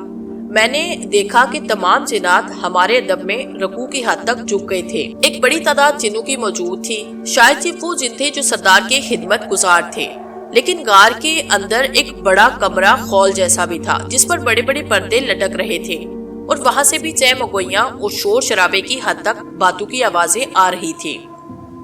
میں نے دیکھا کہ تمام جنات ہمارے ادب میں رکوع کی حد تک جھک گئے تھے۔ ایک بڑی تعداد جنوں کی موجود تھی، شاید یہ وہ جن تھے جو سردار کے خدمت گزار تھے۔ لیکن غار کے اندر ایک بڑا کمرہ خول جیسا بھی تھا جس پر بڑے بڑے پردے لٹک رہے تھے اور وہاں سے بھی چہ مگویاں اور شور شرابے کی حد تک باتوں کی آوازیں آ رہی تھی۔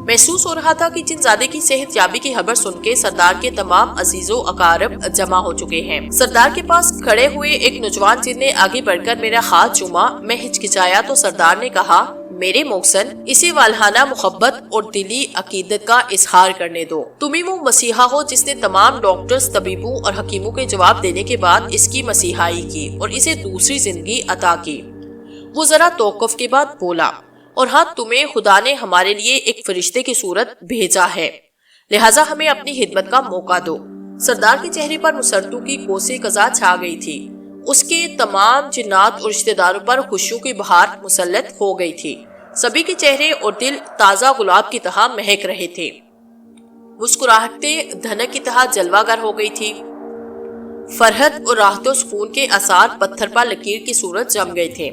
محسوس ہو رہا تھا کہ جن زادے کی صحت یابی کی خبر سن کے سردار کے تمام عزیز و اقارب جمع ہو چکے ہیں۔ سردار کے پاس کھڑے ہوئے ایک نوجوان جن نے آگے بڑھ کر میرا ہاتھ چوما۔ میں ہچکچایا تو سردار نے کہا، میرے محسن، اسے والہانہ محبت اور دلی عقیدت کا اظہار کرنے دو۔ تم ہی وہ مسیحا ہو جس نے تمام ڈاکٹرز، طبیبوں اور حکیموں کے جواب دینے کے بعد اس کی مسیحائی کی اور اسے دوسری زندگی عطا کی۔ وہ ذرا توقف کے بعد بولا، اور ہاں، تمہیں خدا نے ہمارے لیے ایک فرشتے کی صورت بھیجا ہے، لہٰذا ہمیں اپنی خدمت کا موقع دو۔ سردار کے چہرے پر مسرتوں کی کوسے قضا چھا گئی تھی۔ اس کے تمام جنات اور رشتہ داروں پر خوشیوں کی بہار مسلط ہو گئی تھی۔ سبھی کے چہرے اور دل تازہ گلاب کی طرح مہک رہے تھے۔ مسکراہٹیں دھنک کی طرح جلوہ گر ہو گئی تھی۔ فرحت اور راحت و سکون کے آثار پتھر پر لکیر کی صورت جم گئے تھے۔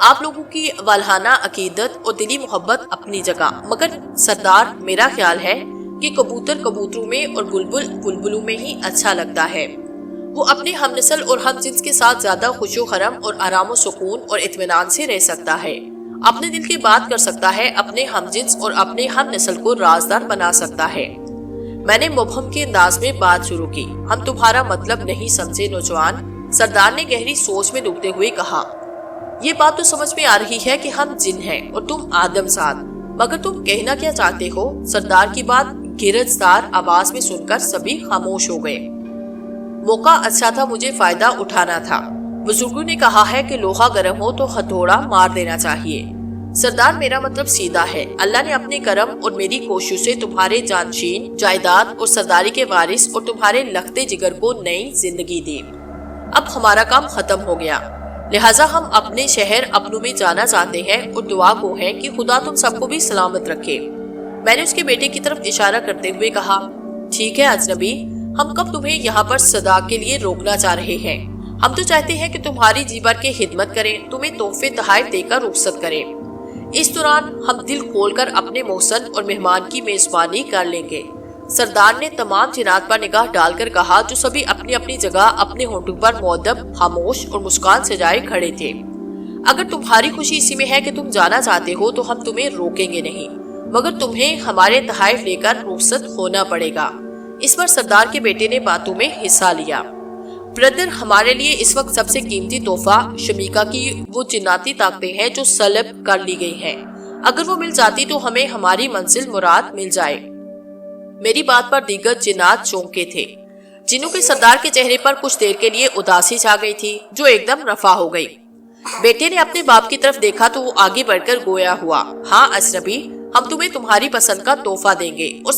آپ لوگوں کی والہانہ عقیدت اور دلی محبت اپنی جگہ، مگر سردار، میرا خیال ہے کہ کبوتر کبوتروں میں اور بلبل بلبلوں میں ہی اچھا لگتا ہے۔ وہ اپنے ہم نسل اور ہم جنس کے ساتھ زیادہ خوش و خرم اور آرام و سکون اور اطمینان سے رہ سکتا ہے، اپنے دل کی بات کر سکتا ہے، اپنے ہم جنس اور اپنے ہم نسل کو رازدار بنا سکتا ہے۔ میں نے مبہم کے انداز میں بات شروع کی، ہم تمہارا مطلب نہیں سمجھے نوجوان۔ سردار نے گہری سوچ میں ڈوبتے ہوئے کہا، یہ بات تو سمجھ میں آ رہی ہے کہ ہم جن ہیں اور تم آدم زاد، مگر تم کہنا کیا چاہتے ہو؟ سردار کی بات گرجدار آواز میں سن کر سبھی خاموش ہو گئے۔ موقع اچھا تھا، مجھے فائدہ اٹھانا تھا۔ بزرگوں نے کہا ہے کہ لوہا گرم ہو تو ہتھوڑا مار دینا چاہیے۔ سردار، میرا مطلب سیدھا ہے، اللہ نے اپنے کرم اور میری کوششوں سے تمہارے جانشین، جائیداد اور سرداری کے وارث اور تمہارے لختے جگر کو نئی زندگی دی۔ اب ہمارا کام ختم ہو گیا، لہٰذا ہم اپنے شہر اپنوں میں جانا چاہتے ہیں اور دعا گو ہیں کہ خدا تم سب کو بھی سلامت رکھے۔ میں نے اس کے بیٹے کی طرف اشارہ کرتے ہوئے کہا، ٹھیک ہے اجنبی، ہم کب تمہیں یہاں پر صدا کے لیے روکنا چاہ رہے ہیں؟ ہم تو چاہتے ہیں کہ تمہاری جی بھر کے خدمت کریں، تمہیں تحفے تحائف دے کر رخصت کریں۔ اس دوران ہم دل کھول کر اپنے محسن اور مہمان کی میزبانی کر لیں گے۔ سردار نے تمام جنات پر نگاہ ڈال کر کہا، جو سبھی اپنی اپنی جگہ اپنے ہونٹوں پر مؤدب، خاموش اور مسکان سجائے کھڑے تھے۔ اگر تمہاری خوشی اسی میں ہے کہ تم جانا چاہتے ہو تو ہم تمہیں روکیں گے نہیں، مگر تمہیں ہمارے تحائف لے کر رخصت ہونا پڑے گا۔ اس پر سردار کے بیٹے نے باتوں میں حصہ لیا۔ بردر، ہمارے لیے اس وقت سب سے قیمتی تحفہ شمیکا کی وہ جناتی طاقتیں ہیں جو سلب کر لی گئی ہیں۔ اگر وہ مل جاتی تو ہمیں ہماری منزل مراد مل جائے۔ میری بات پر دیگر جنات چونکے تھے۔ جنوں کے سردار کے چہرے پر کچھ دیر کے لیے اداسی چھا گئی تھی جو ایک دم رفع ہو گئی۔ بیٹے نے اپنے باپ کی طرف دیکھا تو وہ آگے بڑھ کر گویا ہوا، ہاں اجنبی، ہم تمہیں تمہاری پسند کا تحفہ دیں گے اور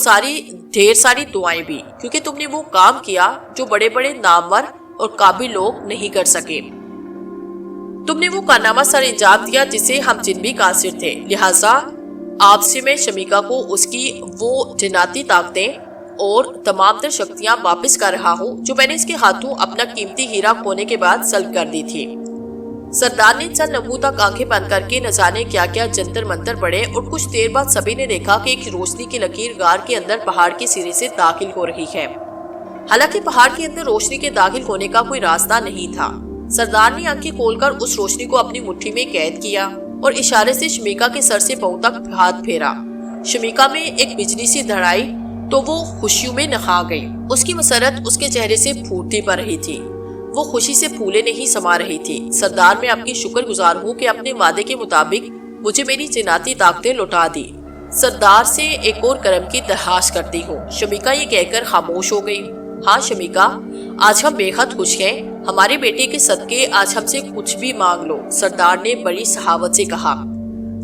ڈھیر ساری دعائیں بھی، کیونکہ تم نے وہ کام کیا جو بڑے بڑے نامور اور قابل لوگ نہیں کر سکے۔ تم نے وہ کارنامہ سر انجام دیا جسے ہم جن بھی قاصر تھے، لہٰذا آپ سے میں شمیکا کو اس کی وہ جناتی طاقتیں اور تمام تر شکتیاں واپس کر رہا ہوں جو میں نے اس کے ہاتھوں اپنا قیمتی ہیرا کھونے کے بعد سلب کر دی تھی۔ سردار نے چند لمحوں تک آنکھیں بند کر کے نہ جانے کیا کیا جنتر منتر پڑے اور کچھ دیر بعد سبھی نے دیکھا کہ ایک روشنی کی لکیر غار کے اندر پہاڑ کے سرے سے داخل ہو رہی ہے۔ حالانکہ پہاڑ کے اندر روشنی کے داخل ہونے کا کوئی راستہ نہیں تھا۔ سردار نے آنکھیں کھول کر اس روشنی کو اپنی مٹھی میں قید کیا اور اشارے سے شمیکا کے سر سے پاؤں تک ہاتھ پھیرا۔ شمیکا میں ایک بجلی سی دھڑ آئی تو وہ خوشیوں میں نہا گئی۔ اس کی مسرت اس کے چہرے سے پھوٹتی پڑ رہی تھی، وہ خوشی سے پھولے نہیں سما رہی تھی۔ سردار میں آپ کی شکر گزار ہوں کہ اپنے وعدے کے مطابق مجھے میری جناتی طاقتیں لوٹا دی۔ سردار سے ایک اور کرم کی درخواست کرتی ہوں۔ شمیکا یہ کہہ کر خاموش ہو گئی۔ ہاں شمیکا، آج ہم بے حد خوش ہیں، ہمارے بیٹے کے صدقے آج ہم سے کچھ بھی مانگ لو، سردار نے بڑی سخاوت سے کہا۔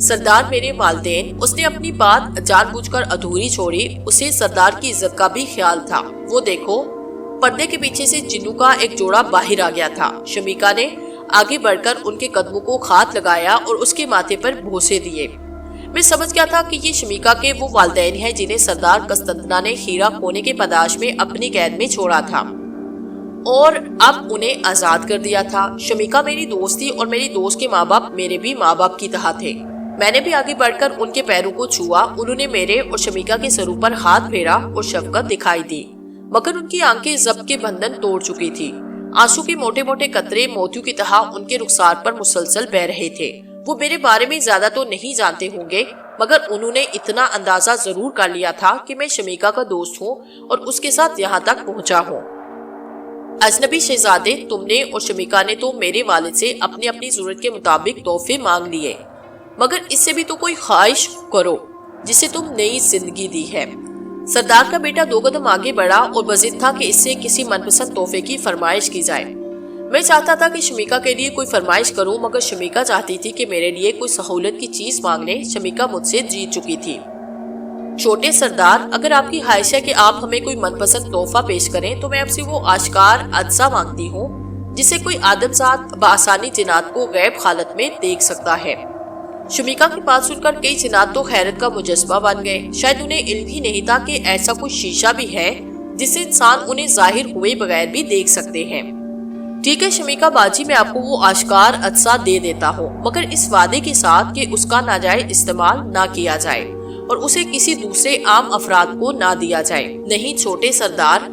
سردار میرے والدین، اس نے اپنی بات جان بوجھ کر ادھوری چھوڑی۔ اسے سردار کی عزت کا بھی خیال تھا۔ وہ دیکھو، پردے کے پیچھے سے جنوں کا ایک جوڑا باہر آ گیا تھا۔ شمیکا نے آگے بڑھ کر ان کے قدموں کو ہاتھ لگایا اور اس کے ماتھے پر بوسے دیے۔ میں سمجھ گیا تھا کہ یہ شمیکا کے وہ والدین ہیں جنہیں سردار قسطنطنہ نے ہیرا کھونے کے پاداش میں اپنی قید میں چھوڑا تھا اور اب انہیں آزاد کر دیا تھا۔ شمیکا میری دوست تھی اور میری دوست کے ماں باپ میرے بھی ماں باپ کی طرح تھے۔ میں نے بھی آگے بڑھ کر ان کے پیروں کو چھوا۔ انہوں نے میرے اور شمیکا کے سروں پر ہاتھ پھیرا اور شفقت دکھائی دی، مگر ان کی آنکھیں ضبط کے بندھن توڑ چکی تھی۔ آنسو کے موٹے موٹے قطرے موتیوں کی طرح ان کے رخسار پر مسلسل بہہ رہے تھے۔ وہ میرے بارے میں زیادہ تو نہیں جانتے ہوں گے، مگر انہوں نے اتنا اندازہ ضرور کر لیا تھا کہ میں شمیکا کا دوست ہوں اور اس کے ساتھ یہاں تک پہنچا ہوں۔ اجنبی شہزادے، تم نے اور شمیکا نے تو میرے والد سے اپنی اپنی ضرورت کے مطابق تحفے مانگ لیے، مگر اس سے بھی تو کوئی خواہش کرو جسے تم نئی زندگی دی ہے۔ سردار کا بیٹا 2 قدم آگے بڑھا اور بضد تھا کہ اس سے کسی من پسند تحفے کی فرمائش کی جائے۔ میں چاہتا تھا کہ شمیکا کے لیے کوئی فرمائش کروں، مگر شمیکا چاہتی تھی کہ میرے لیے کوئی سہولت کی چیز مانگ لیں۔ شمیکا مجھ سے جیت چکی تھی۔ چھوٹے سردار، اگر آپ کی خواہش ہے کہ آپ ہمیں کوئی من پسند تحفہ پیش کریں تو میں آپ سے وہ آشکار اجزا مانگتی ہوں جسے کوئی آدم ذات بآسانی جنات کو غیب حالت میں دیکھ سکتا ہے۔ شمیکا کی بات سن کر کئی جنات تو حیرت کا مجسمہ بن گئے۔ شاید انہیں علم ہی نہیں تھا کہ ایسا کوئی شیشہ بھی ہے جس سے انسان انہیں ظاہر ہوئے بغیر بھی دیکھ سکتے ہیں۔ ٹھیک ہے شمیکا باجی، میں آپ کو وہ آشکار اجزا دے دیتا ہوں، مگر اس وعدے کے ساتھ کہ اس کا ناجائز استعمال نہ کیا جائے اور اسے کسی دوسرے عام افراد کو نہ دیا جائے۔ نہیں چھوٹے سردار،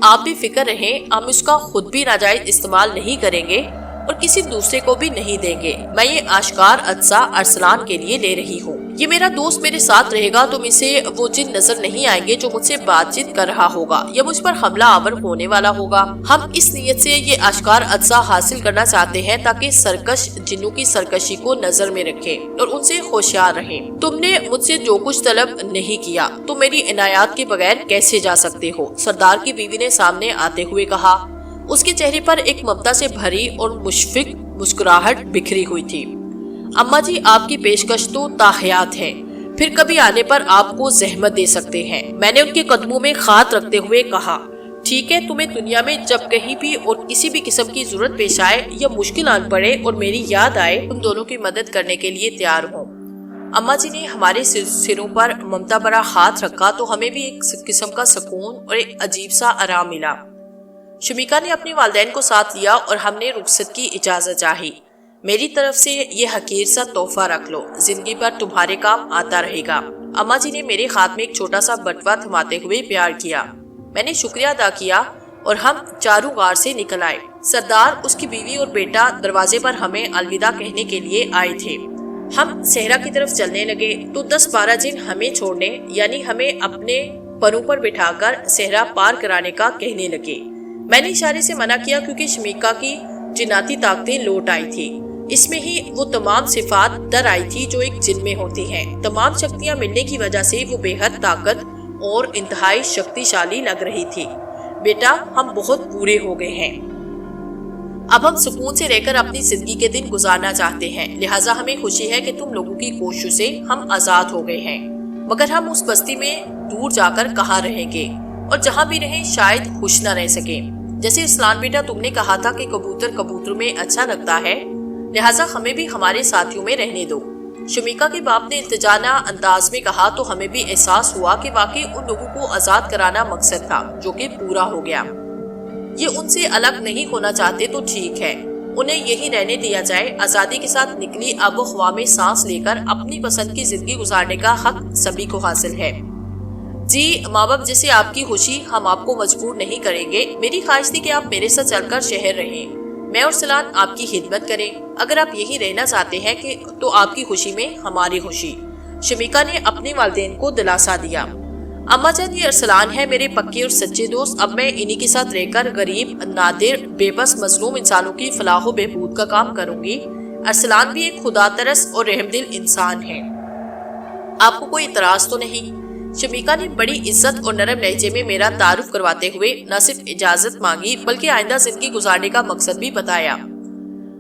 آپ بھی فکر رہیں، ہم اس کا خود بھی ناجائز استعمال نہیں کریں گے اور کسی دوسرے کو بھی نہیں دیں گے۔ میں یہ آشکار اجزا ارسلان کے لیے لے رہی ہوں۔ یہ میرا دوست میرے ساتھ رہے گا تو اسے وہ جن نظر نہیں آئیں گے جو مجھ سے بات چیت کر رہا ہوگا یا مجھ پر حملہ آور ہونے والا ہوگا۔ ہم اس نیت سے یہ آشکار اجزا حاصل کرنا چاہتے ہیں تاکہ سرکش جنوں کی سرکشی کو نظر میں رکھیں اور ان سے ہوشیار رہیں۔ تم نے مجھ سے جو کچھ طلب نہیں کیا، تم میری عنایات کے بغیر کیسے جا سکتے ہو؟ سردار کی بیوی نے سامنے آتے ہوئے کہا۔ اس کے چہرے پر ایک ممتا سے بھری اور مشفق مسکراہٹ بکھری ہوئی تھی۔ اماں جی، آپ کی پیشکش تو تاحیات ہے، پھر کبھی آنے پر آپ کو زحمت دے سکتے ہیں، میں نے ان کے قدموں میں ہاتھ رکھتے ہوئے کہا۔ ٹھیک ہے، تمہیں دنیا میں جب کہیں بھی اور کسی بھی قسم کی ضرورت پیش آئے یا مشکل آن پڑے اور میری یاد آئے، تم دونوں کی مدد کرنے کے لیے تیار ہوں۔ اماں جی نے ہمارے سروں پر ممتا بھرا ہاتھ رکھا تو ہمیں بھی ایک قسم کا سکون اور ایک عجیب سا آرام ملا۔ شمیکا نے اپنے والدین کو ساتھ لیا اور ہم نے رخصت کی اجازت چاہی۔ میری طرف سے یہ حقیر سا تحفہ رکھ لو، زندگی بھر تمہارے کام آتا رہے گا۔ اماں جی نے میرے ہاتھ میں ایک چھوٹا سا بٹوا تھماتے ہوئے پیار کیا۔ میں نے شکریہ ادا کیا اور ہم چاروں غار سے نکل آئے۔ سردار، اس کی بیوی اور بیٹا دروازے پر ہمیں الوداع کہنے کے لیے آئے تھے۔ ہم صحرا کی طرف چلنے لگے تو 10-12 جن ہمیں چھوڑنے یعنی ہمیں اپنے پروں پر بٹھا کر صحرا پار کرانے کا کہنے لگے۔ میں نے اشارے سے منع کیا کیونکہ شمیکا کی جناتی طاقتیں لوٹ آئی تھی۔ اس میں ہی وہ تمام صفات در آئی تھی جو ایک جن میں ہوتی ہیں۔ تمام شکتیاں ملنے کی وجہ سے وہ بے حد طاقت اور انتہائی شکتی شالی لگ رہی تھی۔ بیٹا، ہم بہت بورے ہو گئے ہیں، اب ہم سکون سے رہ کر اپنی زندگی کے دن گزارنا چاہتے ہیں، لہٰذا ہمیں خوشی ہے کہ تم لوگوں کی کوششوں سے ہم آزاد ہو گئے ہیں، مگر ہم اس بستی میں دور جا کر کہاں رہیں گے اور جہاں بھی رہیں شاید خوش نہ رہ سکیں۔ جیسے اسلام بیٹا تم نے کہا تھا کہ کبوتر کبوتروں میں اچھا لگتا ہے، لہٰذا ہمیں بھی ہمارے ساتھیوں میں رہنے دو۔ شمیکا کے باپ نے التجانہ انداز میں کہا تو ہمیں بھی احساس ہوا کہ واقعی ان لوگوں کو آزاد کرانا مقصد تھا، جو کہ پورا ہو گیا۔ یہ ان سے الگ نہیں ہونا چاہتے تو ٹھیک ہے، انہیں یہی رہنے دیا جائے۔ آزادی کے ساتھ نکلی آب و ہوا میں سانس لے کر اپنی پسند کی زندگی گزارنے کا حق سبھی کو حاصل ہے۔ جی ماں باپ جیسے آپ کی خوشی، ہم آپ کو مجبور نہیں کریں گے۔ میری خواہش تھی کہ آپ میرے ساتھ چل کر شہر رہیں، میں اور سلان آپ کی خدمت کریں۔ اگر آپ یہی رہنا چاہتے ہیں تو آپ کی خوشی میں ہماری خوشی۔ شمیکا نے اپنے والدین کو دلاسا دیا۔ اماں جان، یہ ارسلان ہے، میرے پکے اور سچے دوست۔ اب میں انہی کے ساتھ رہ کر غریب، نادر، بے بس، مظلوم انسانوں کی فلاح و بہبود کا کام کروں گی۔ ارسلان بھی ایک خدا ترس اور رحم دل انسان ہے۔ آپ کو کوئی اعتراض تو نہیں؟ شمیکا نے بڑی عزت اور نرم لہجے میں میرا تعارف کرواتے ہوئے نہ صرف اجازت مانگی بلکہ آئندہ زندگی گزارنے کا مقصد بھی بتایا۔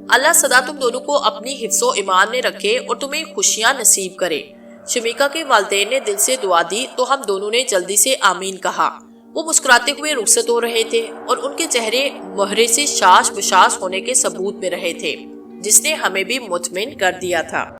اللہ سدا تم دونوں کو اپنی حفظ و ایمان میں رکھے اور تمہیں خوشیاں نصیب کرے۔ شمیکا کے والدین نے دل سے دعا دی تو ہم دونوں نے جلدی سے آمین کہا۔ وہ مسکراتے ہوئے رخصت ہو رہے تھے اور ان کے چہرے مہرے سے شاش بشاش ہونے کے ثبوت میں رہے تھے، جس نے ہمیں بھی مطمئن کر دیا تھا۔